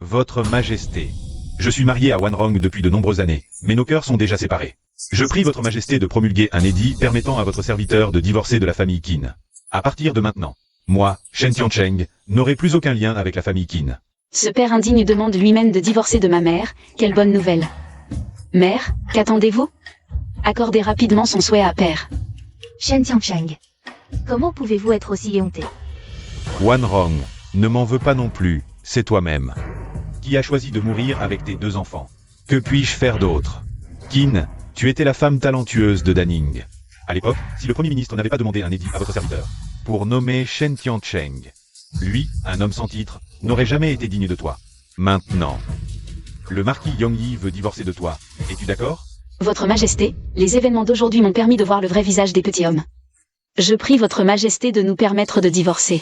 Votre Majesté. Je suis marié à Wanrong depuis de nombreuses années, mais nos cœurs sont déjà séparés. Je prie votre Majesté de promulguer un édit permettant à votre serviteur de divorcer de la famille Qin. À partir de maintenant, moi, Shen Tiancheng, n'aurai plus aucun lien avec la famille Qin. Ce père indigne demande lui-même de divorcer de ma mère, quelle bonne nouvelle. Mère, qu'attendez-vous? Accordez rapidement son souhait à père. Shen Tiancheng. Comment pouvez-vous être aussi éhonté? Wanrong, ne m'en veux pas non plus, c'est toi-même. Qui a choisi de mourir avec tes 2 enfants? Que puis-je faire d'autre? Qin, tu étais la femme talentueuse de Daning. À l'époque, si le Premier ministre n'avait pas demandé un édit à votre serviteur pour nommer Shen Tiancheng, lui, un homme sans titre, n'aurait jamais été digne de toi. Maintenant, le marquis Yongyi veut divorcer de toi. Es-tu d'accord? Votre Majesté, les événements d'aujourd'hui m'ont permis de voir le vrai visage des petits hommes. Je prie votre Majesté de nous permettre de divorcer.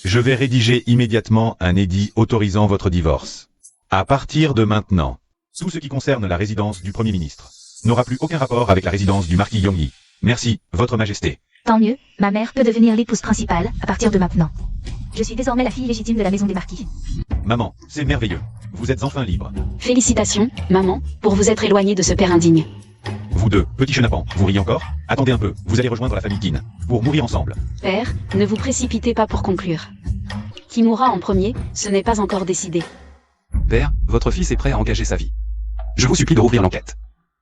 Je vais rédiger immédiatement un édit autorisant votre divorce. À partir de maintenant, tout ce qui concerne la résidence du Premier ministre n'aura plus aucun rapport avec la résidence du marquis Yongyi. Merci, votre Majesté. Tant mieux, ma mère peut devenir l'épouse principale à partir de maintenant. Je suis désormais la fille légitime de la maison des marquis. Maman, c'est merveilleux. Vous êtes enfin libre. Félicitations, maman, pour vous être éloignée de ce père indigne. Vous deux, petits chenapans, vous riez encore? Attendez un peu, vous allez rejoindre la famille Qin, pour mourir ensemble. Père, ne vous précipitez pas pour conclure. Qui mourra en premier, ce n'est pas encore décidé. Père, votre fils est prêt à engager sa vie. Je vous supplie de rouvrir l'enquête.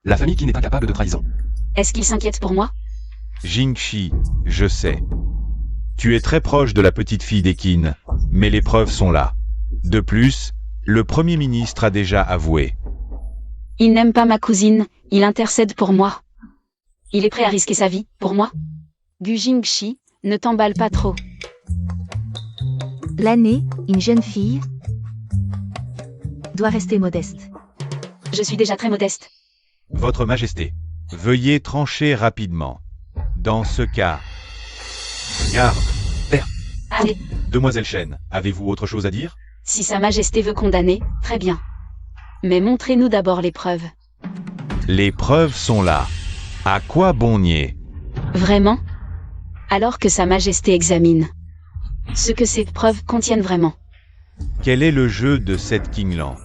La famille qui n'est incapable de trahison. Est-ce qu'il s'inquiète pour moi? Jingxi, je sais. Tu es très proche de la petite fille des Qin, mais les preuves sont là. De plus, le Premier ministre a déjà avoué. Il n'aime pas ma cousine, il intercède pour moi. Il est prêt à risquer sa vie, pour moi. Gu Jingxi, ne t'emballe pas trop. L'aînée, une jeune fille, doit rester modeste. Je suis déjà très modeste. Votre Majesté, veuillez trancher rapidement. Dans ce cas... Garde. Allez, Demoiselle Shen, avez-vous autre chose à dire? si Sa Majesté veut condamner, très bien. Mais montrez-nous d'abord les preuves. Les preuves sont là. À quoi bon nier? Vraiment? Alors que Sa Majesté examine ce que ces preuves contiennent vraiment. Quel est le jeu de cette Qinglan?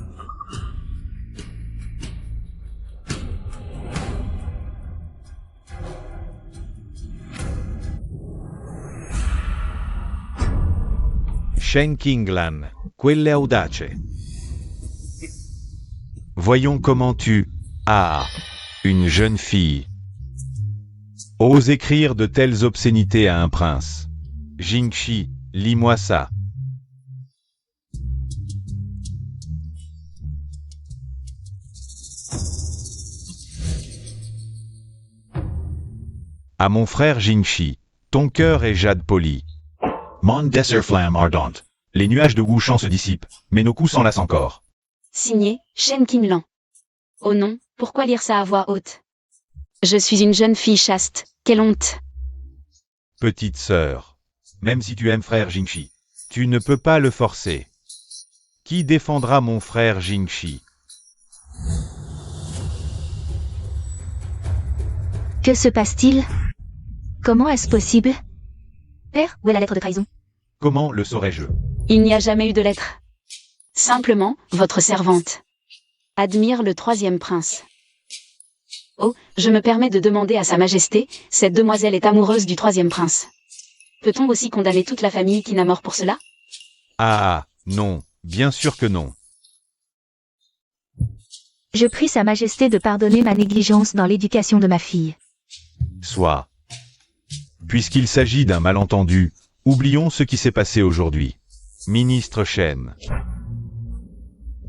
Shen Qinglan, quelle audace. Voyons comment tu... Ah, une jeune fille. Ose écrire de telles obscénités à un prince. Jingxi, lis-moi ça. À mon frère Jingxi, ton cœur est jade poli. Mon desser flamme ardente. Les nuages de Wuchang se dissipent, mais nos coups s'enlacent encore. Signé, Shen Qinglan. Oh non, pourquoi lire ça à voix haute? Je suis une jeune fille chaste, quelle honte. Petite sœur, même si tu aimes frère Jingxi, tu ne peux pas le forcer. Qui défendra mon frère Jingxi? Que se passe-t-il? Comment est-ce possible? Père, où est la lettre de trahison? Comment le saurais-je? Il n'y a jamais eu de lettre. Simplement, votre servante. Admire le 3e prince. Oh, je me permets de demander à Sa Majesté, cette demoiselle est amoureuse du 3e prince. Peut-on aussi condamner toute la famille qui n'a mort pour cela? Ah, non, bien sûr que non. Je prie Sa Majesté de pardonner ma négligence dans l'éducation de ma fille. Soit. Puisqu'il s'agit d'un malentendu, oublions ce qui s'est passé aujourd'hui. Ministre Shen.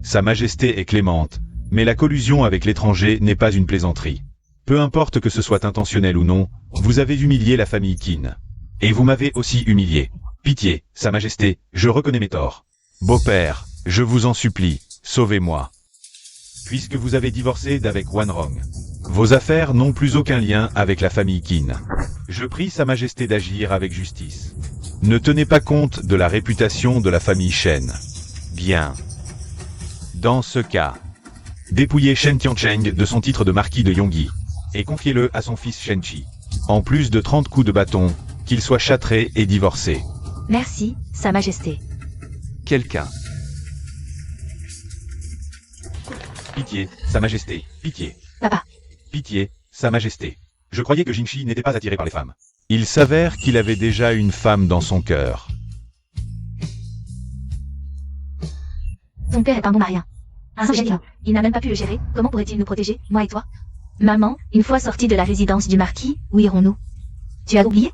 Sa Majesté est clémente, mais la collusion avec l'étranger n'est pas une plaisanterie. Peu importe que ce soit intentionnel ou non, vous avez humilié la famille Qin. Et vous m'avez aussi humilié. Pitié, Sa Majesté, je reconnais mes torts. Beau-père, je vous en supplie, sauvez-moi. Puisque vous avez divorcé d'avec Wanrong, vos affaires n'ont plus aucun lien avec la famille Qin. Je prie Sa Majesté d'agir avec justice. Ne tenez pas compte de la réputation de la famille Shen. Bien. Dans ce cas, dépouillez Shen Tiancheng de son titre de marquis de Yongyi, et confiez-le à son fils Shenchi. En plus de 30 coups de bâton, qu'il soit châtré et divorcé. Merci, Sa Majesté. Quelqu'un. Pitié, Sa Majesté, pitié. Papa. Pitié, Sa Majesté. Je croyais que Jinchi n'était pas attiré par les femmes. Il s'avère qu'il avait déjà une femme dans son cœur. Ton père est un bon marien. Un saint génie. Il n'a même pas pu le gérer. Comment pourrait-il nous protéger, moi et toi? Maman, une fois sortis de la résidence du marquis, où irons-nous? Tu as oublié?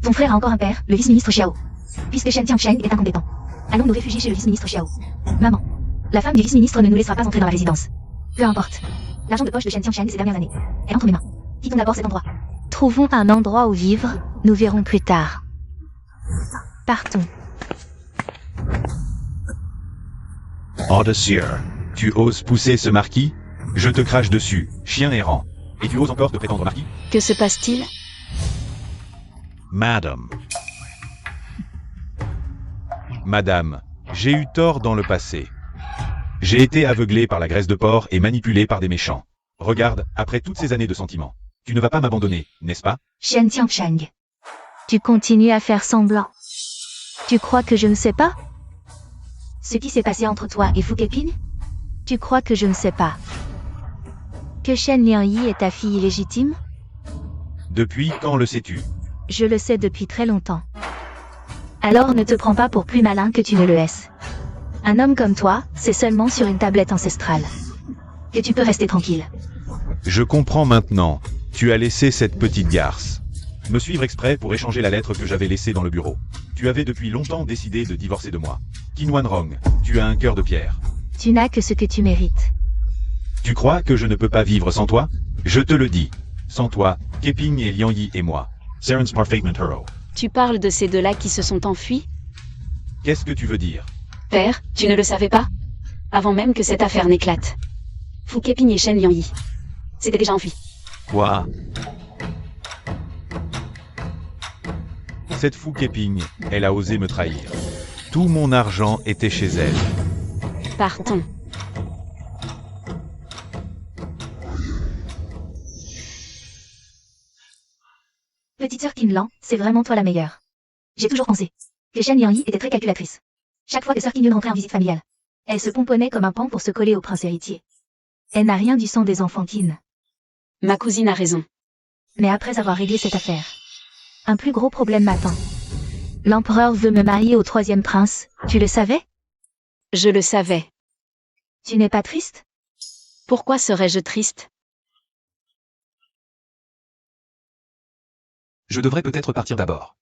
Ton frère a encore un père, le vice-ministre Xiao. Puisque Shen Tiancheng est incompétent. Allons nous réfugier chez le vice-ministre Xiao. Maman, la femme du vice-ministre ne nous laissera pas entrer dans la résidence. Peu importe. L'argent de poche de Shen Tiancheng ces dernières années est entre mes mains. Quittons d'abord cet endroit. Trouvons un endroit où vivre, nous verrons plus tard. Partons. Audacieux. Tu oses pousser ce marquis? Je te crache dessus, chien errant. Et tu oses encore te prétendre marquis? Que se passe-t-il? Madame. Madame, j'ai eu tort dans le passé. J'ai été aveuglé par la graisse de porc et manipulé par des méchants. Regarde, après toutes ces années de sentiments, tu ne vas pas m'abandonner, n'est-ce pas? Shen Tiancheng. Tu continues à faire semblant. Tu crois que je ne sais pas? Ce qui s'est passé entre toi et Fu Keping? Tu crois que je ne sais pas? Que Shen Liangyi est ta fille illégitime? Depuis quand le sais-tu? Je le sais depuis très longtemps. Alors ne te prends pas pour plus malin que tu ne le es. Un homme comme toi, c'est seulement sur une tablette ancestrale que tu peux rester tranquille. Je comprends maintenant. Tu as laissé cette petite garce me suivre exprès pour échanger la lettre que j'avais laissée dans le bureau. Tu avais depuis longtemps décidé de divorcer de moi. Qin Wanrong, tu as un cœur de pierre. Tu n'as que ce que tu mérites. Tu crois que je ne peux pas vivre sans toi? Je te le dis. Sans toi, Keping et Liangyi et moi. Seren's Parfait Hero. Tu parles de ces deux-là qui se sont enfuis? Qu'est-ce que tu veux dire? Père, tu ne le savais pas? Avant même que cette affaire n'éclate. Fu Keping et Shen Liangyi s'étaient déjà enfuis. Quoi? Cette Fu Keping, elle a osé me trahir. Tout mon argent était chez elle. Partons. Petite sœur Qin Lan, c'est vraiment toi la meilleure. J'ai toujours pensé que Shen Liangyi était très calculatrice. Chaque fois que sœur Qin Yun rentrait en visite familiale, elle se pomponnait comme un pan pour se coller au prince héritier. Elle n'a rien du sang des enfants Qin. Ma cousine a raison. Mais après avoir réglé cette affaire, un plus gros problème m'attend. L'empereur veut me marier au 3e prince, tu le savais? Je le savais. Tu n'es pas triste? Pourquoi serais-je triste? Je devrais peut-être partir d'abord.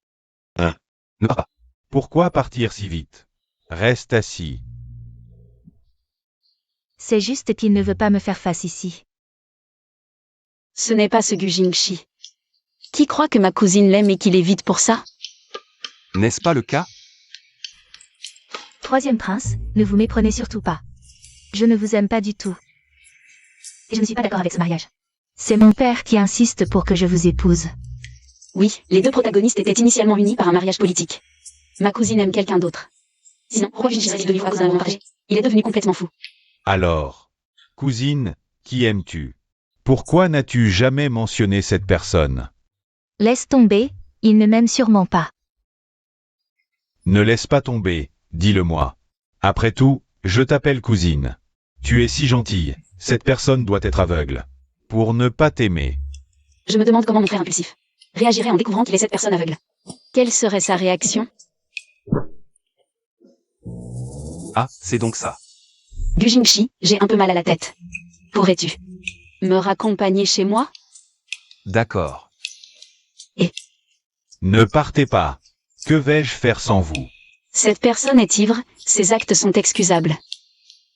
Hein? Ne pars pas. Pourquoi partir si vite? Reste assis. C'est juste qu'il ne veut pas me faire face ici. Ce n'est pas ce Gu Jingxi. Qui croit que ma cousine l'aime et qu'il est vite pour ça? N'est-ce pas le cas? 3e prince, ne vous méprenez surtout pas. Je ne vous aime pas du tout. Et je ne suis pas d'accord avec ce mariage. C'est mon père qui insiste pour que je vous épouse. Oui, les deux protagonistes étaient initialement unis par un mariage politique. Ma cousine aime quelqu'un d'autre. Sinon, pourquoi Jingxi serait-il devenu fou à cause d'un amour partagé? Il est devenu complètement fou. Alors, cousine, qui aimes-tu? Pourquoi n'as-tu jamais mentionné cette personne? Laisse tomber, il ne m'aime sûrement pas. Ne laisse pas tomber, dis-le-moi. Après tout, je t'appelle cousine. Tu es si gentille, cette personne doit être aveugle. Pour ne pas t'aimer. Je me demande comment mon frère impulsif réagirait en découvrant qu'il est cette personne aveugle. Quelle serait sa réaction? Ah, c'est donc ça. Gu Jingxi, j'ai un peu mal à la tête. Pourrais-tu me raccompagner chez moi? D'accord. Ne partez pas. Que vais-je faire sans vous? Cette personne est ivre, ses actes sont excusables.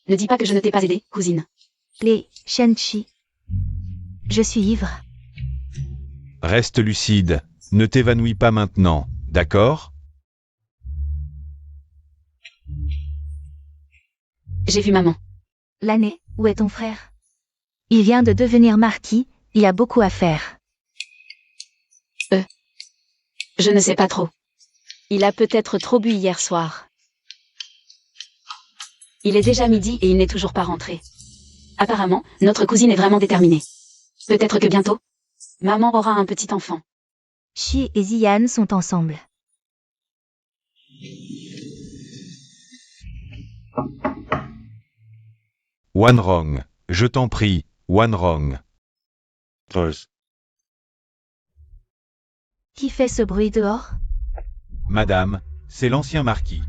Ne dis pas que je ne t'ai pas aidé, cousine. Les Shenchi. Je suis ivre. Reste lucide, ne t'évanouis pas maintenant, D'accord? J'ai vu maman. L'année, où est ton frère? Il vient de devenir marquis, il y a beaucoup à faire. Je ne sais pas trop. Il a peut-être trop bu hier soir. Il est déjà midi et il n'est toujours pas rentré. Apparemment, notre cousine est vraiment déterminée. Peut-être que bientôt, maman aura un petit enfant. Chi et Zian sont ensemble. One wrong. Je t'en prie, one wrong. Close. Qui fait ce bruit dehors? Madame, c'est l'ancien marquis.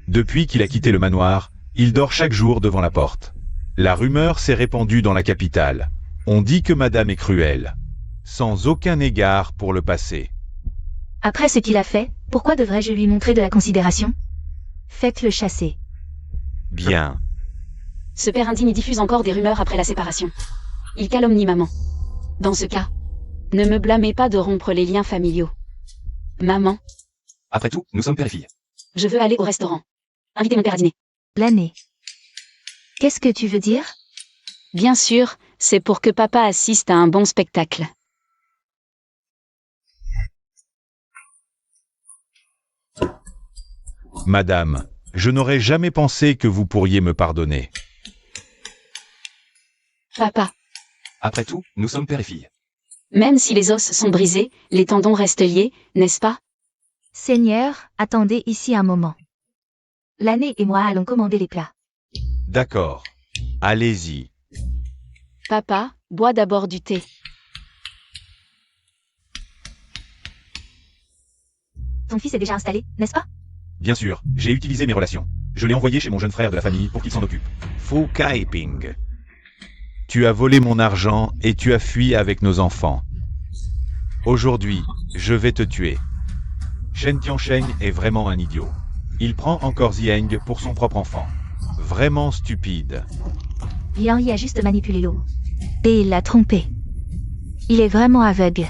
Depuis qu'il a quitté le manoir, il dort chaque jour devant la porte. La rumeur s'est répandue dans la capitale. On dit que madame est cruelle. Sans aucun égard pour le passé. Après ce qu'il a fait, pourquoi devrais-je lui montrer de la considération? Faites-le chasser. Bien. Ce père indigne diffuse encore des rumeurs après la séparation. Il calomnie maman. Dans ce cas, ne me blâmez pas de rompre les liens familiaux. Maman, Après tout, nous sommes père et fille. je veux aller au restaurant. Invitez mon père à dîner. L'année. Qu'est-ce que tu veux dire? Bien sûr, c'est pour que papa assiste à un bon spectacle. Madame, je n'aurais jamais pensé que vous pourriez me pardonner. Papa, Après tout, nous sommes père et fille. même si les os sont brisés, les tendons restent liés, n'est-ce pas? Seigneur, attendez ici un moment. L'année et moi allons commander les plats. D'accord. Allez-y. Papa, bois d'abord du thé. Ton fils est déjà installé, n'est-ce pas? Bien sûr, j'ai utilisé mes relations. Je l'ai envoyé chez mon jeune frère de la famille pour qu'il s'en occupe. Faux Kaiping. Tu as volé mon argent et tu as fui avec nos enfants. Aujourd'hui, je vais te tuer. Shen Tiansheng est vraiment un idiot. Il prend encore Zieng pour son propre enfant. Vraiment stupide. Liang Yi a juste manipulé l'eau. Et il l'a trompé. Il est vraiment aveugle.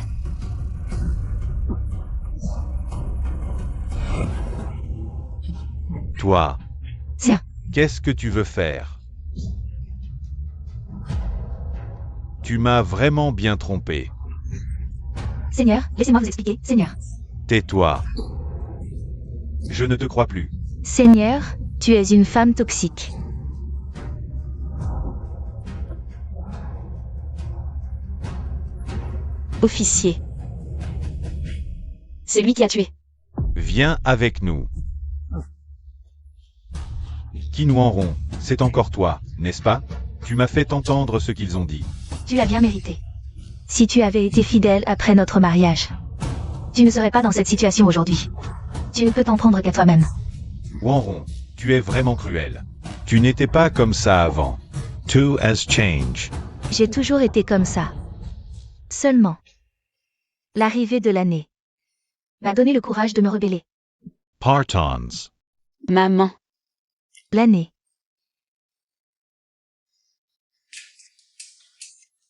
Toi, Tiens, qu'est-ce que tu veux faire? Tu m'as vraiment bien trompé. Seigneur, laissez-moi vous expliquer, Seigneur. Tais-toi. Je ne te crois plus. Seigneur, tu es une femme toxique. Officier. C'est lui qui a tué. Viens avec nous. Kinouanron, c'est encore toi, n'est-ce pas? Tu m'as fait entendre ce qu'ils ont dit. Tu l'as bien mérité. Si tu avais été fidèle après notre mariage. Tu ne serais pas dans cette situation aujourd'hui. Tu ne peux t'en prendre qu'à toi-même. Wanron, tu es vraiment cruel. Tu n'étais pas comme ça avant. Two as change. J'ai toujours été comme ça. Seulement. L'arrivée de l'année. M'a donné le courage de me rebeller. Partons. Maman, L'année.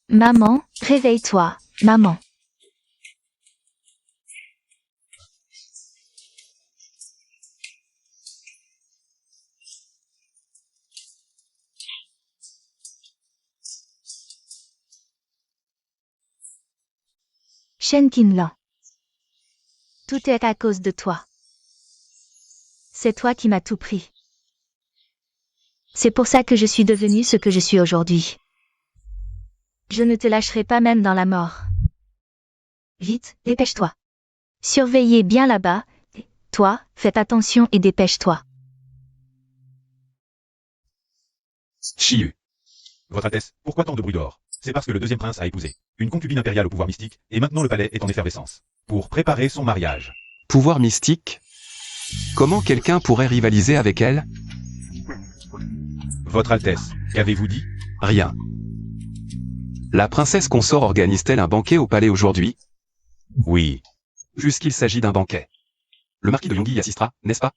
Maman, réveille-toi, maman. Shen Qinlan. Tout est à cause de toi. C'est toi qui m'as tout pris. C'est pour ça que je suis devenue ce que je suis aujourd'hui. Je ne te lâcherai pas même dans la mort. Vite, dépêche-toi. Surveillez bien là-bas. Toi, faites attention et dépêche-toi. Chiyu. Votre Altesse, pourquoi tant de bruit dehors? C'est parce que le deuxième prince a épousé une concubine impériale au pouvoir mystique, et maintenant le palais est en effervescence. Pour préparer son mariage. Pouvoir mystique? Comment quelqu'un pourrait rivaliser avec elle? Votre Altesse, qu'avez-vous dit? Rien. La princesse consort organise-t-elle un banquet au palais aujourd'hui? Oui. Puisqu'il s'agit d'un banquet. Le marquis de Yongui y assistera, n'est-ce pas?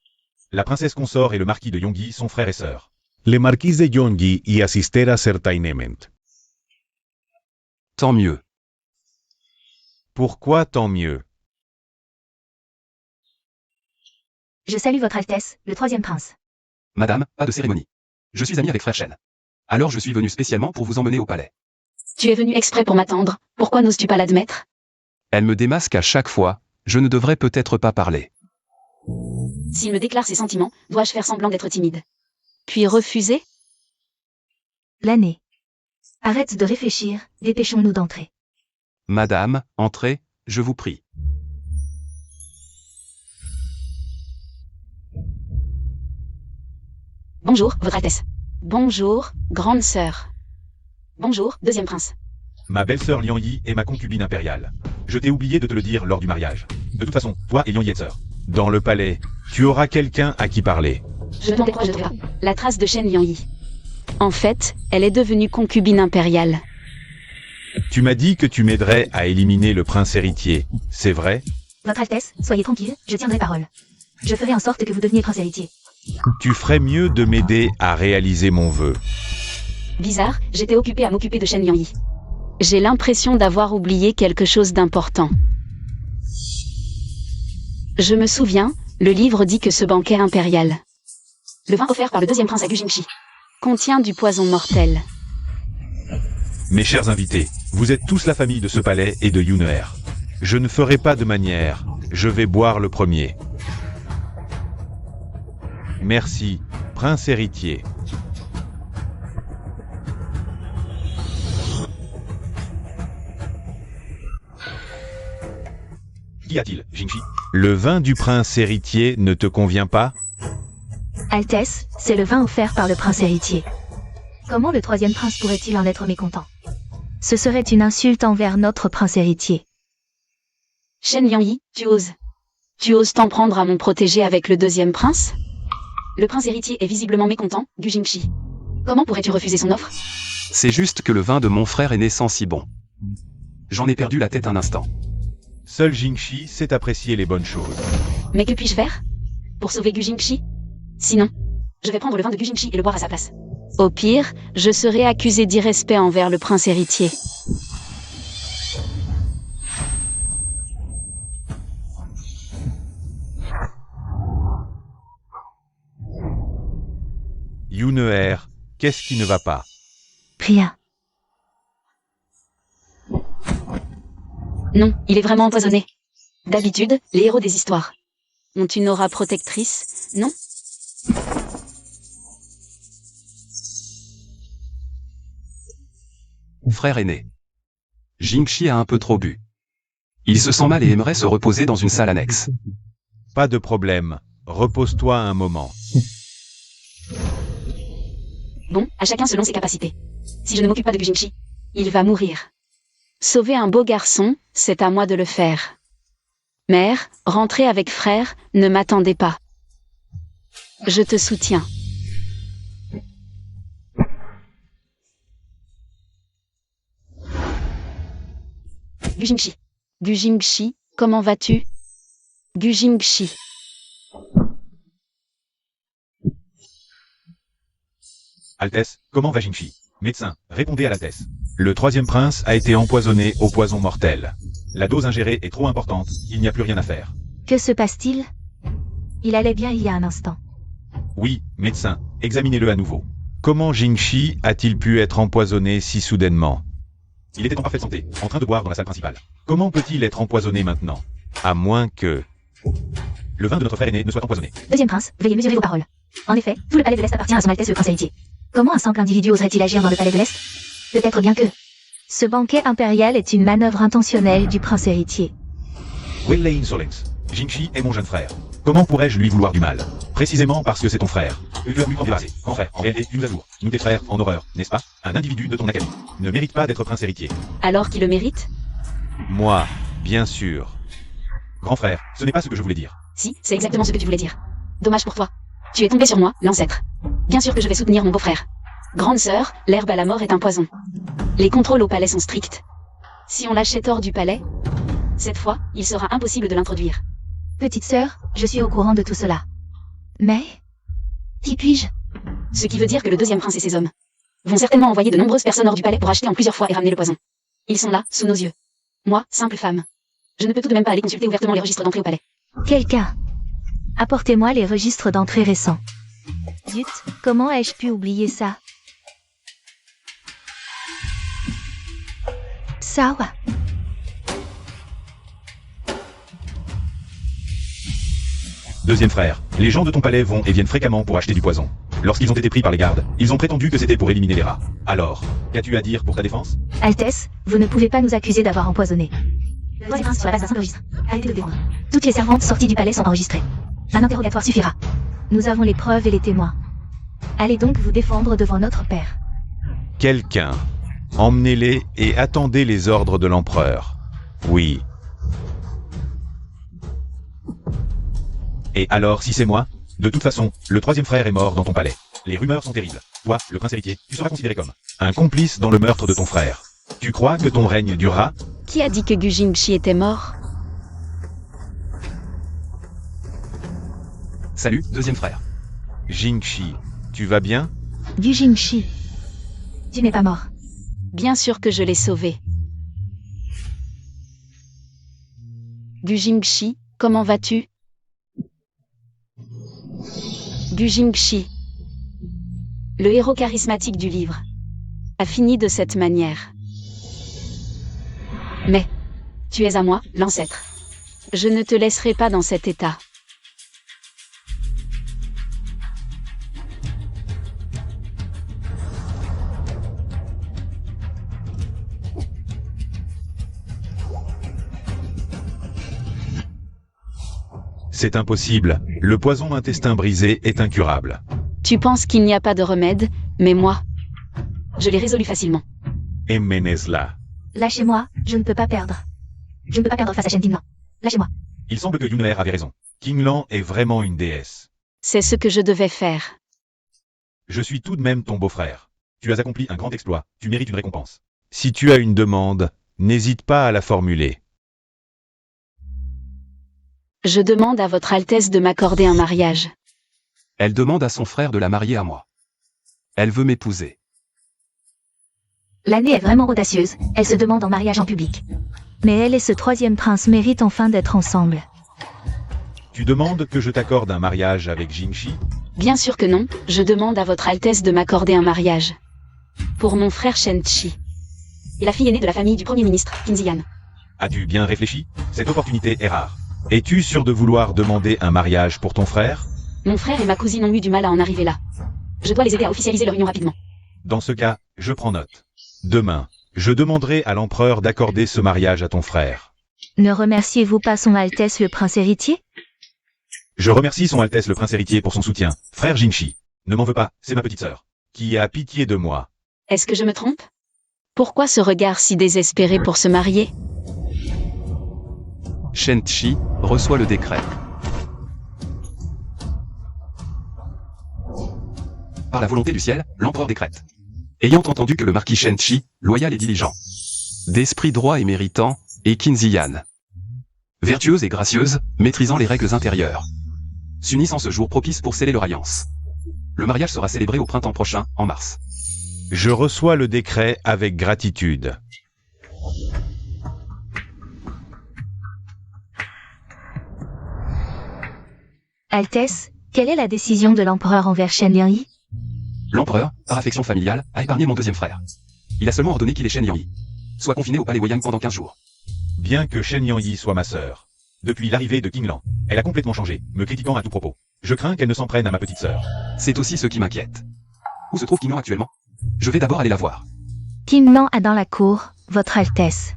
La princesse consort et le marquis de Yongui sont frères et sœurs. Le marquis de Yongui y assistera certainement. Tant mieux. Pourquoi tant mieux? Je salue votre Altesse, le troisième prince. Madame, pas de cérémonie. Je suis ami avec frère Shen. Alors je suis venu spécialement pour vous emmener au palais. Tu es venu exprès pour m'attendre, pourquoi n'oses-tu pas l'admettre? Elle me démasque à chaque fois, je ne devrais peut-être pas parler. S'il me déclare ses sentiments, dois-je faire semblant d'être timide? Puis refuser? L'année. Arrête de réfléchir, dépêchons-nous d'entrer. Madame, entrez, je vous prie. Bonjour, votre Altesse. Bonjour, grande sœur. Bonjour, deuxième prince. Ma belle-sœur Lian Yi est ma concubine impériale. Je t'ai oublié de te le dire lors du mariage. De toute façon, toi et Lian Yi êtes sœurs. Dans le palais, tu auras quelqu'un à qui parler. Je me demandais pourquoi je ne trouvais pas la trace de Shen Liangyi. En fait, elle est devenue concubine impériale. Tu m'as dit que tu m'aiderais à éliminer le prince héritier, c'est vrai? Votre Altesse, soyez tranquille, je tiendrai parole. Je ferai en sorte que vous deveniez prince héritier. Tu ferais mieux de m'aider à réaliser mon vœu. Bizarre, j'étais occupée à m'occuper de Shen Liangyi. J'ai l'impression d'avoir oublié quelque chose d'important. Je me souviens, le livre dit que ce banquet impérial, le vin offert par le deuxième prince à Gu Jingxi, contient du poison mortel. Mes chers invités, vous êtes tous la famille de ce palais et de Yuneer. Je ne ferai pas de manière, je vais boire le premier. Merci, prince héritier. Qu'y a-t-il, Jingxi? Le vin du prince héritier ne te convient pas? Altesse, c'est le vin offert par le prince héritier. Comment le troisième prince pourrait-il en être mécontent? Ce serait une insulte envers notre prince héritier. Shen Liangyi, tu oses. Tu oses t'en prendre à mon protégé avec le deuxième prince? Le prince héritier est visiblement mécontent, Gu Jingxi. Comment pourrais-tu refuser son offre? C'est juste que le vin de mon frère est naissant si bon. J'en ai perdu la tête un instant. Seul Jingxi sait apprécier les bonnes choses. Mais que puis-je faire? Pour sauver Gu Jingxi? Sinon, je vais prendre le vin de Gu Jingxi et le boire à sa place. Au pire, je serai accusé d'irrespect envers le prince héritier. Yuneer, qu'est-ce qui ne va pas? Rien. Non, il est vraiment empoisonné. D'habitude, les héros des histoires ont une aura protectrice, non? Frère aîné. Jingxi a un peu trop bu. Il se sent mal et aimerait se reposer dans une salle annexe. Pas de problème, repose-toi un moment. Bon, à chacun selon ses capacités. Si je ne m'occupe pas de Gu Jingxi, il va mourir. Sauver un beau garçon, c'est à moi de le faire. Mère, rentrer avec frère, ne m'attendez pas. Je te soutiens. Gu Jingxi. Gu Jingxi, comment vas-tu? Gu Jingxi. Altesse, comment va Jingxi? Médecin, répondez à l'Altesse. Le troisième prince a été empoisonné au poison mortel. La dose ingérée est trop importante, il n'y a plus rien à faire. Que se passe-t-il? Il allait bien il y a un instant. Oui, médecin, examinez-le à nouveau. Comment Jingxi a-t-il pu être empoisonné si soudainement? Il était en parfaite santé, en train de boire dans la salle principale. Comment peut-il être empoisonné maintenant? À moins que... Le vin de notre frère aîné ne soit empoisonné. Deuxième prince, veuillez mesurer vos paroles. En effet, tout le palais de l'Est appartient à son Altesse le prince héritier. Comment un simple individu oserait-il agir dans le palais de l'Est? Peut-être bien que... Ce banquet impérial est une manœuvre intentionnelle du prince héritier. Will insolence. Jingxi est mon jeune frère. Comment pourrais-je lui vouloir du mal? Précisément parce que c'est ton frère. Grand frère, en réalité, tu nous ajoures. Nous tes frères, en horreur, n'est-ce pas? Un individu de ton acabit ne mérite pas d'être prince héritier. Alors qu'il le mérite? Moi, bien sûr. Grand frère, ce n'est pas ce que je voulais dire. Si, c'est exactement ce que tu voulais dire. Dommage pour toi. Tu es tombé sur moi, l'ancêtre. Bien sûr que je vais soutenir mon beau-frère. Grande sœur, l'herbe à la mort est un poison. Les contrôles au palais sont stricts. Si on lâchait hors du palais, cette fois, il sera impossible de l'introduire. Petite sœur, je suis au courant de tout cela. Mais... Qui puis-je? Ce qui veut dire que le deuxième prince et ses hommes vont certainement envoyer de nombreuses personnes hors du palais pour acheter en plusieurs fois et ramener le poison. Ils sont là, sous nos yeux. Moi, simple femme. Je ne peux tout de même pas aller consulter ouvertement les registres d'entrée au palais. Quelqu'un. Apportez-moi les registres d'entrée récents. Zut, comment ai-je pu oublier ça? Sawa. Deuxième frère, les gens de ton palais vont et viennent fréquemment pour acheter du poison. Lorsqu'ils ont été pris par les gardes, ils ont prétendu que c'était pour éliminer les rats. Alors, qu'as-tu à dire pour ta défense? Altesse, vous ne pouvez pas nous accuser d'avoir empoisonné. Le roi des princes sur la base d'un simple registre. Arrêtez de défendre. Toutes les servantes sorties du palais sont enregistrées. Un interrogatoire suffira. Nous avons les preuves et les témoins. Allez donc vous défendre devant notre père. Quelqu'un. Emmenez-les et attendez les ordres de l'empereur. Oui. Et alors, si c'est moi? De toute façon, le troisième frère est mort dans ton palais. Les rumeurs sont terribles. Toi, le prince héritier, tu seras considéré comme un complice dans le meurtre de ton frère. Tu crois que ton règne durera? Qui a dit que Gu Jingxi était mort? Salut, deuxième frère. Jingxi, tu vas bien? Gu Jingxi. Tu n'es pas mort. Bien sûr que je l'ai sauvé. Gu Jingxi, comment vas-tu? Gu Jingxi, le héros charismatique du livre, a fini de cette manière. Mais, tu es à moi, l'ancêtre. Je ne te laisserai pas dans cet état. C'est impossible. Le poison intestin brisé est incurable. Tu penses qu'il n'y a pas de remède, mais moi, je l'ai résolu facilement. Emmenez-la. Lâchez-moi, je ne peux pas perdre. Je ne peux pas perdre face à Shen Qinglan. Lâchez-moi. Il semble que Yunler avait raison. Qinglan est vraiment une déesse. C'est ce que je devais faire. Je suis tout de même ton beau-frère. Tu as accompli un grand exploit, tu mérites une récompense. Si tu as une demande, n'hésite pas à la formuler. Je demande à votre Altesse de m'accorder un mariage. Elle demande à son frère de la marier à moi. Elle veut m'épouser. L'année est vraiment audacieuse, elle se demande en mariage en public. Mais elle et ce troisième prince méritent enfin d'être ensemble. Tu demandes que je t'accorde un mariage avec Jingxi? Bien sûr que non, je demande à votre Altesse de m'accorder un mariage. Pour mon frère Shen Chi. Et la fille aînée de la famille du Premier ministre, Qin Ziyan. As-tu bien réfléchi? Cette opportunité est rare. Es-tu sûr de vouloir demander un mariage pour ton frère? Mon frère et ma cousine ont eu du mal à en arriver là. Je dois les aider à officialiser leur union rapidement. Dans ce cas, je prends note. Demain, je demanderai à l'empereur d'accorder ce mariage à ton frère. Ne remerciez-vous pas son Altesse le prince héritier? Je remercie son Altesse le prince héritier pour son soutien. Frère Jingxi, ne m'en veux pas, c'est ma petite sœur, qui a pitié de moi. Est-ce que je me trompe? Pourquoi ce regard si désespéré pour se marier? Shen Chi reçoit le décret. Par la volonté du ciel, l'empereur décrète. Ayant entendu que le marquis Shen Chi, loyal et diligent, d'esprit droit et méritant, et Qin Ziyan, vertueuse et gracieuse, maîtrisant les règles intérieures, s'unissent en ce jour propice pour sceller leur alliance. Le mariage sera célébré au printemps prochain, en mars. Je reçois le décret avec gratitude. Altesse, quelle est la décision de l'empereur envers Shen Liangyi? L'empereur, par affection familiale, a épargné mon deuxième frère. Il a seulement ordonné qu'il ait Shen Liangyi soit confiné au palais Weiyang pendant 15 jours. Bien que Shen Liangyi soit ma sœur, depuis l'arrivée de Qinglan, elle a complètement changé, me critiquant à tout propos. Je crains qu'elle ne s'en prenne à ma petite sœur. C'est aussi ce qui m'inquiète. Où se trouve Qinglan actuellement? Je vais d'abord aller la voir. Qinglan a dans la cour, votre Altesse.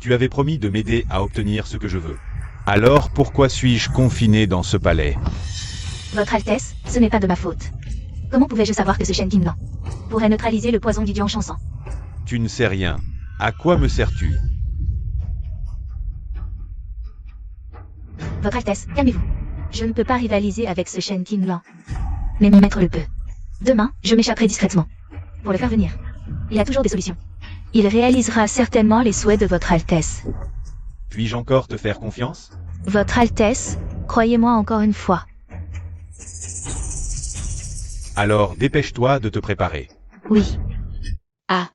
Tu avais promis de m'aider à obtenir ce que je veux. Alors pourquoi suis-je confiné dans ce palais? Votre Altesse, ce n'est pas de ma faute. Comment pouvais-je savoir que ce Shen Qinglan pourrait neutraliser le poison du dieu enchanson? Tu ne sais rien. À quoi me sers-tu? Votre Altesse, calmez-vous. Je ne peux pas rivaliser avec ce Shen Qinglan. Mais mon maître le peut. Demain, je m'échapperai discrètement. Pour le faire venir. Il y a toujours des solutions. Il réalisera certainement les souhaits de votre Altesse. Puis-je encore te faire confiance? Votre Altesse, croyez-moi encore une fois. Alors dépêche-toi de te préparer. Oui. Ah.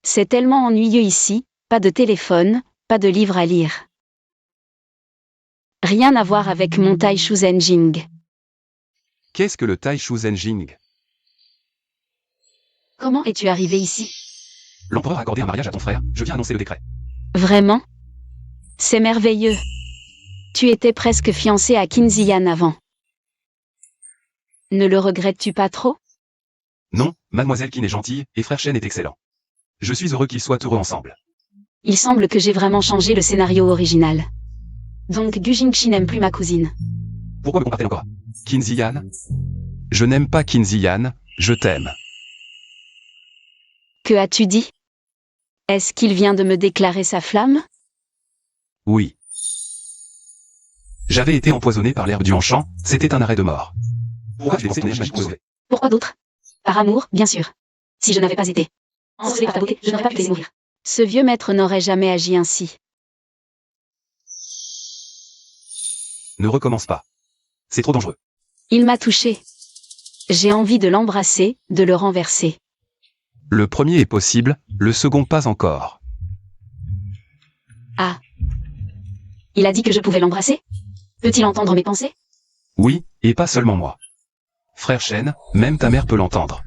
C'est tellement ennuyeux ici, pas de téléphone, pas de livre à lire. Rien à voir avec mon Taishuzenjing. Qu'est-ce que le Taishuzenjing? Comment es-tu arrivé ici? L'empereur a accordé un mariage à ton frère, je viens annoncer le décret. Vraiment? C'est merveilleux. Tu étais presque fiancé à Qinziyan avant. Ne le regrettes-tu pas trop? Non, mademoiselle Qin est gentille, et frère Shen est excellent. Je suis heureux qu'ils soient heureux ensemble. Il semble que j'ai vraiment changé le scénario original. Donc Gu Jingxi n'aime plus ma cousine. Pourquoi me compare-t-elle encore? Qinziyan? Je n'aime pas Qinziyan, je t'aime. Que as-tu dit? Est-ce qu'il vient de me déclarer sa flamme? Oui. J'avais été empoisonné par l'herbe du Hanchang, c'était un arrêt de mort. Pourquoi je dépensé ton énergie pour sauver? Pourquoi d'autre? Par amour, bien sûr. Si je n'avais pas été ensorcelé par ta beauté, je n'aurais pas pu te laisser mourir. Ce vieux maître n'aurait jamais agi ainsi. Ne recommence pas. C'est trop dangereux. Il m'a touché. J'ai envie de l'embrasser, de le renverser. Le premier est possible, le second pas encore. Ah. Il a dit que je pouvais l'embrasser? Peut-il entendre mes pensées? Oui, et pas seulement moi. Frère Shen, même ta mère peut l'entendre.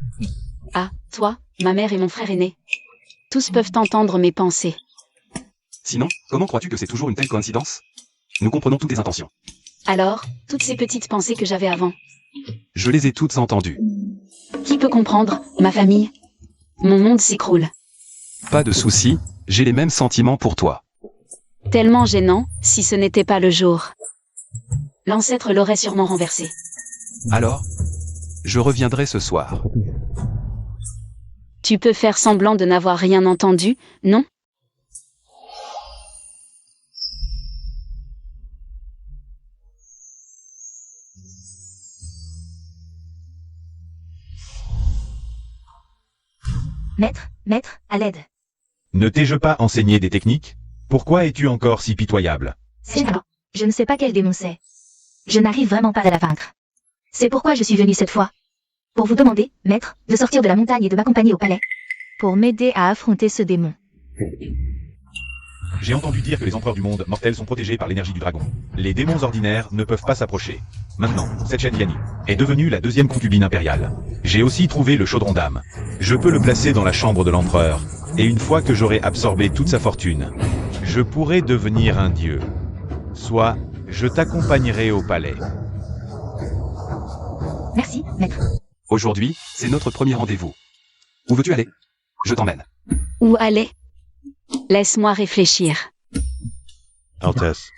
Ah, toi, ma mère et mon frère aîné. Tous peuvent entendre mes pensées. Sinon, comment crois-tu que c'est toujours une telle coïncidence? Nous comprenons toutes tes intentions. Alors, toutes ces petites pensées que j'avais avant. Je les ai toutes entendues. Qui peut comprendre, ma famille? Mon monde s'écroule. Pas de souci, j'ai les mêmes sentiments pour toi. Tellement gênant, si ce n'était pas le jour. L'ancêtre l'aurait sûrement renversé. Alors? Je reviendrai ce soir. Tu peux faire semblant de n'avoir rien entendu, non? Maître, à l'aide. Ne t'ai-je pas enseigné des techniques? Pourquoi es-tu encore si pitoyable? C'est alors. Je ne sais pas quel démon c'est. Je n'arrive vraiment pas à la vaincre. C'est pourquoi je suis venu cette fois. Pour vous demander, maître, de sortir de la montagne et de m'accompagner au palais. Pour m'aider à affronter ce démon. J'ai entendu dire que les empereurs du monde mortel sont protégés par l'énergie du dragon. Les démons ordinaires ne peuvent pas s'approcher. Maintenant, cette Shen Yani est devenue la deuxième concubine impériale. J'ai aussi trouvé le chaudron d'âme. Je peux le placer dans la chambre de l'empereur, et une fois que j'aurai absorbé toute sa fortune, je pourrai devenir un dieu. Soit, je t'accompagnerai au palais. Merci, maître. Aujourd'hui, c'est notre premier rendez-vous. Où veux-tu aller? Je t'emmène. Où aller? Laisse-moi réfléchir. Altesse.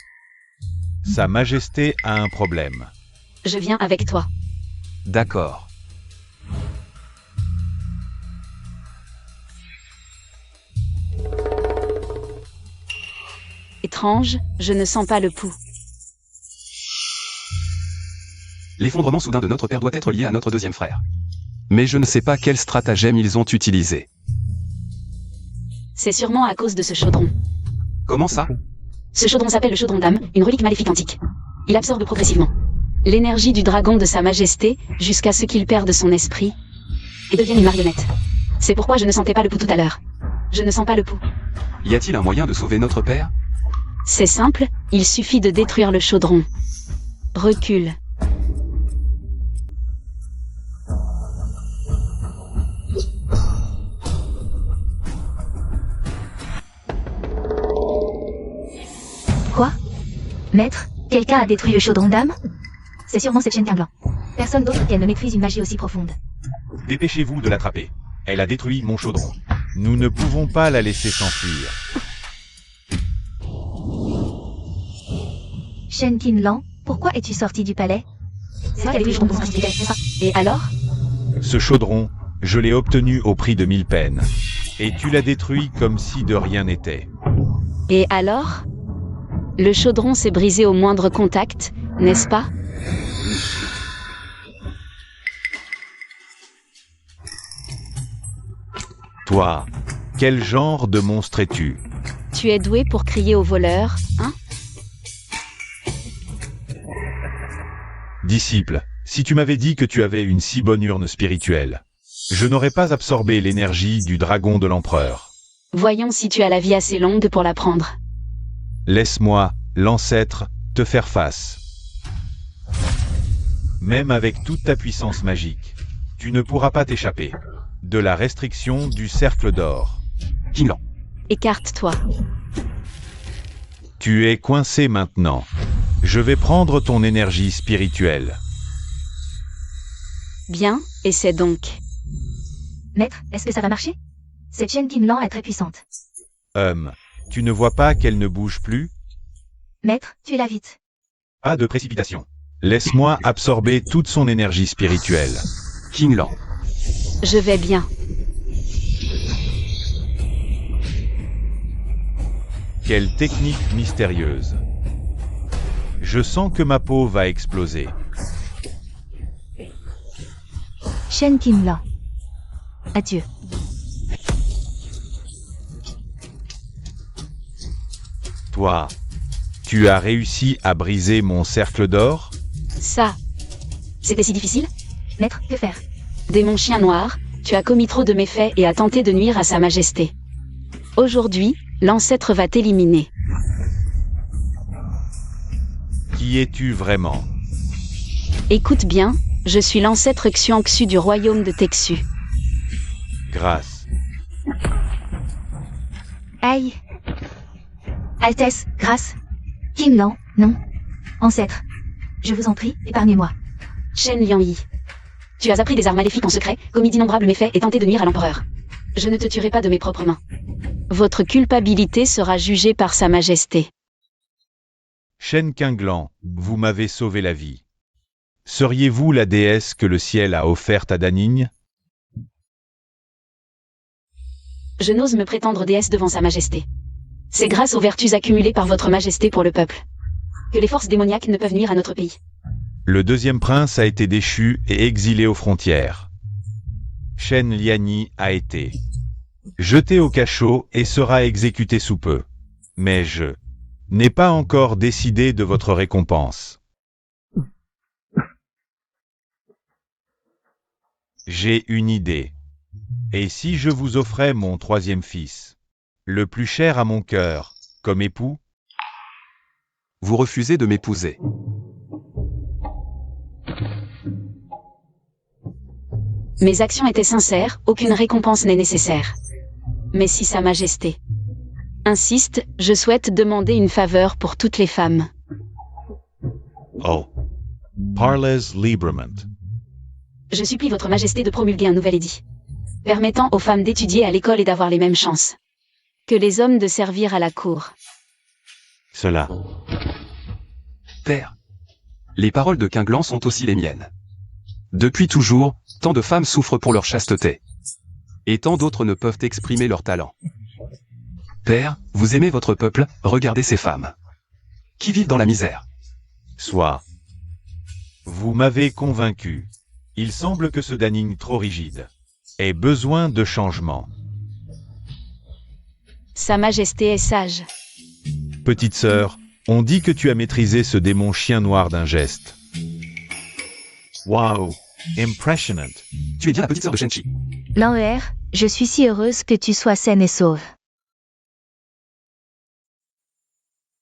Sa Majesté a un problème. Je viens avec toi. D'accord. Étrange, je ne sens pas le pouls. L'effondrement soudain de notre père doit être lié à notre deuxième frère. Mais je ne sais pas quel stratagème ils ont utilisé. C'est sûrement à cause de ce chaudron. Comment ça? Ce chaudron s'appelle le chaudron d'âme, une relique maléfique antique. Il absorbe progressivement l'énergie du dragon de sa majesté, jusqu'à ce qu'il perde son esprit, et devienne une marionnette. C'est pourquoi je ne sentais pas le pouls tout à l'heure. Je ne sens pas le pouls. Y a-t-il un moyen de sauver notre père? C'est simple, il suffit de détruire le chaudron. Recule. Quoi? Maître, quelqu'un a détruit le chaudron d'âme? C'est sûrement cette Shen Blanc. Personne d'autre qu'elle ne maîtrise une magie aussi profonde. Dépêchez-vous de l'attraper. Elle a détruit mon chaudron. Nous ne pouvons pas la laisser s'enfuir. Shen Qinlan, pourquoi es-tu sorti du palais? C'est toi qui as détruit le chaudron d'âme, n'est-ce pas? Et alors? Ce chaudron, je l'ai obtenu au prix de 1000 peines. Et tu l'as détruit comme si de rien n'était. Et alors? Le chaudron s'est brisé au moindre contact, n'est-ce pas? Toi, quel genre de monstre es-tu? Tu es doué pour crier aux voleurs, hein? Disciple, si tu m'avais dit que tu avais une si bonne urne spirituelle, je n'aurais pas absorbé l'énergie du dragon de l'empereur. Voyons si tu as la vie assez longue pour l'apprendre. Laisse-moi, l'ancêtre, te faire face. Même avec toute ta puissance magique, tu ne pourras pas t'échapper de la restriction du cercle d'or. Kinglan. Écarte-toi. Tu es coincé maintenant. Je vais prendre ton énergie spirituelle. Bien, essaie donc. Maître, est-ce que ça va marcher? Cette Shen Qinlan est très puissante. Tu ne vois pas qu'elle ne bouge plus? Maître, tuez-la vite. Pas de précipitation. Laisse-moi absorber toute son énergie spirituelle. Kinglan. Je vais bien. Quelle technique mystérieuse. Je sens que ma peau va exploser. Shen Qinlan. Adieu. Toi, tu as réussi à briser mon cercle d'or? Ça. C'était si difficile? Maître, que faire? Démon chien noir, tu as commis trop de méfaits et as tenté de nuire à sa majesté. Aujourd'hui, l'ancêtre va t'éliminer. Qui es-tu vraiment? Écoute bien, je suis l'ancêtre Xiangxu du royaume de Texu. Grâce. Aïe. Altesse, grâce. Qinlan, non. Ancêtre. Je vous en prie, épargnez-moi. Shen Liangyi. Tu as appris des arts maléfiques en secret, commis d'innombrables méfaits et tenté de nuire à l'empereur. Je ne te tuerai pas de mes propres mains. Votre culpabilité sera jugée par sa majesté. Shen Qinglan, vous m'avez sauvé la vie. Seriez-vous la déesse que le ciel a offerte à Danigne? Je n'ose me prétendre déesse devant sa majesté. C'est grâce aux vertus accumulées par votre majesté pour le peuple que les forces démoniaques ne peuvent nuire à notre pays. Le deuxième prince a été déchu et exilé aux frontières. Shen Liangyi a été jeté au cachot et sera exécuté sous peu. Mais je n'ai pas encore décidé de votre récompense. J'ai une idée. Et si je vous offrais mon troisième fils, le plus cher à mon cœur, comme époux? Vous refusez de m'épouser. Mes actions étaient sincères, aucune récompense n'est nécessaire. Mais si sa majesté insiste, je souhaite demander une faveur pour toutes les femmes. Oh. Parles librement. Je supplie votre majesté de promulguer un nouvel édit, permettant aux femmes d'étudier à l'école et d'avoir les mêmes chances que les hommes de servir à la cour. Cela. Père. Les paroles de Qinglan sont aussi les miennes. Depuis toujours, tant de femmes souffrent pour leur chasteté. Et tant d'autres ne peuvent exprimer leur talent. Père, vous aimez votre peuple, regardez ces femmes. Qui vivent dans la misère. Soit. Vous m'avez convaincu. Il semble que ce Danigne trop rigide ait besoin de changement. Sa majesté est sage. Petite sœur, on dit que tu as maîtrisé ce démon chien noir d'un geste. Wow, impressionnant. Tu es bien la petite sœur de Shenchi. L'enher, je suis si heureuse que tu sois saine et sauve.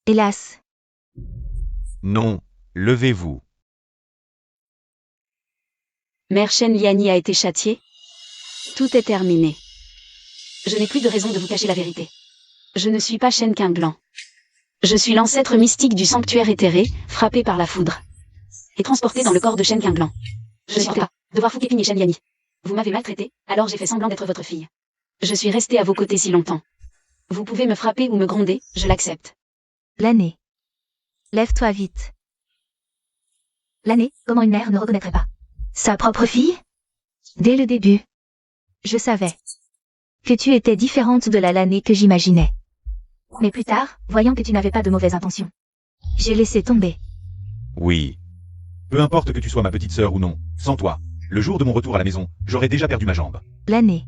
Hélas, Non, levez-vous. Mère Shen Liangyi a été châtiée. Tout est terminé. Je n'ai plus de raison de vous cacher la vérité. Je ne suis pas Shen Qinglan. Je suis l'ancêtre mystique du sanctuaire éthéré, frappé par la foudre et transporté dans le corps de Shen Qinglan. Je ne supporte pas de voir Fukeping et Shen Liangyi. Vous m'avez maltraité, alors j'ai fait semblant d'être votre fille. Je suis restée à vos côtés si longtemps. Vous pouvez me frapper ou me gronder, je l'accepte. l'année. Lève-toi vite. L'année, comment une mère ne reconnaîtrait pas sa propre fille? Dès le début, je savais que tu étais différente de l'année que j'imaginais. Mais plus tard, voyant que tu n'avais pas de mauvaises intentions, J'ai laissé tomber. Oui. Peu importe que tu sois ma petite sœur ou non, sans toi, le jour de mon retour à la maison, j'aurais déjà perdu ma jambe. L'année.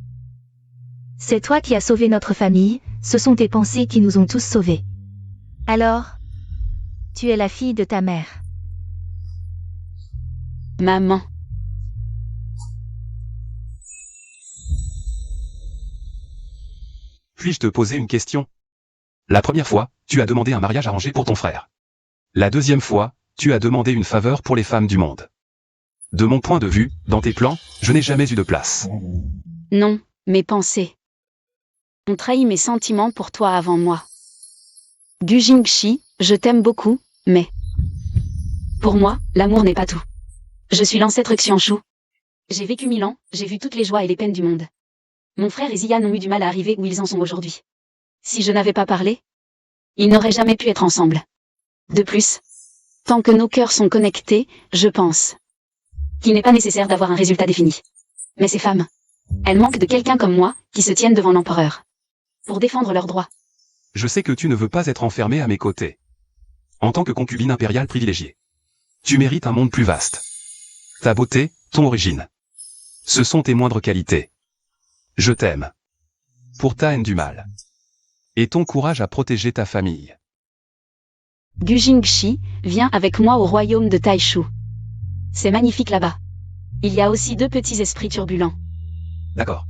C'est toi qui as sauvé notre famille, ce sont tes pensées qui nous ont tous sauvés. Alors, tu es la fille de ta mère. Maman. Puis-je te poser une question? La première fois, tu as demandé un mariage arrangé pour ton frère. La deuxième fois, tu as demandé une faveur pour les femmes du monde. De mon point de vue, dans tes plans, je n'ai jamais eu de place. Non, mes pensées ont trahi mes sentiments pour toi avant moi. Gu Jingxi, je t'aime beaucoup, mais... Pour moi, l'amour n'est pas tout. Je suis l'ancêtre Xianshu. J'ai vécu 1000 ans, j'ai vu toutes les joies et les peines du monde. Mon frère et Ziyan ont eu du mal à arriver où ils en sont aujourd'hui. Si je n'avais pas parlé, ils n'auraient jamais pu être ensemble. De plus, tant que nos cœurs sont connectés, je pense qu'il n'est pas nécessaire d'avoir un résultat défini. Mais ces femmes, elles manquent de quelqu'un comme moi, qui se tienne devant l'empereur, pour défendre leurs droits. Je sais que tu ne veux pas être enfermé à mes côtés. En tant que concubine impériale privilégiée. Tu mérites un monde plus vaste. Ta beauté, ton origine. Ce sont tes moindres qualités. Je t'aime. Pour ta haine du mal. Et ton courage à protéger ta famille. Gu Jingxi, viens avec moi au royaume de Taishu. C'est magnifique là-bas. Il y a aussi 2 petits esprits turbulents. D'accord.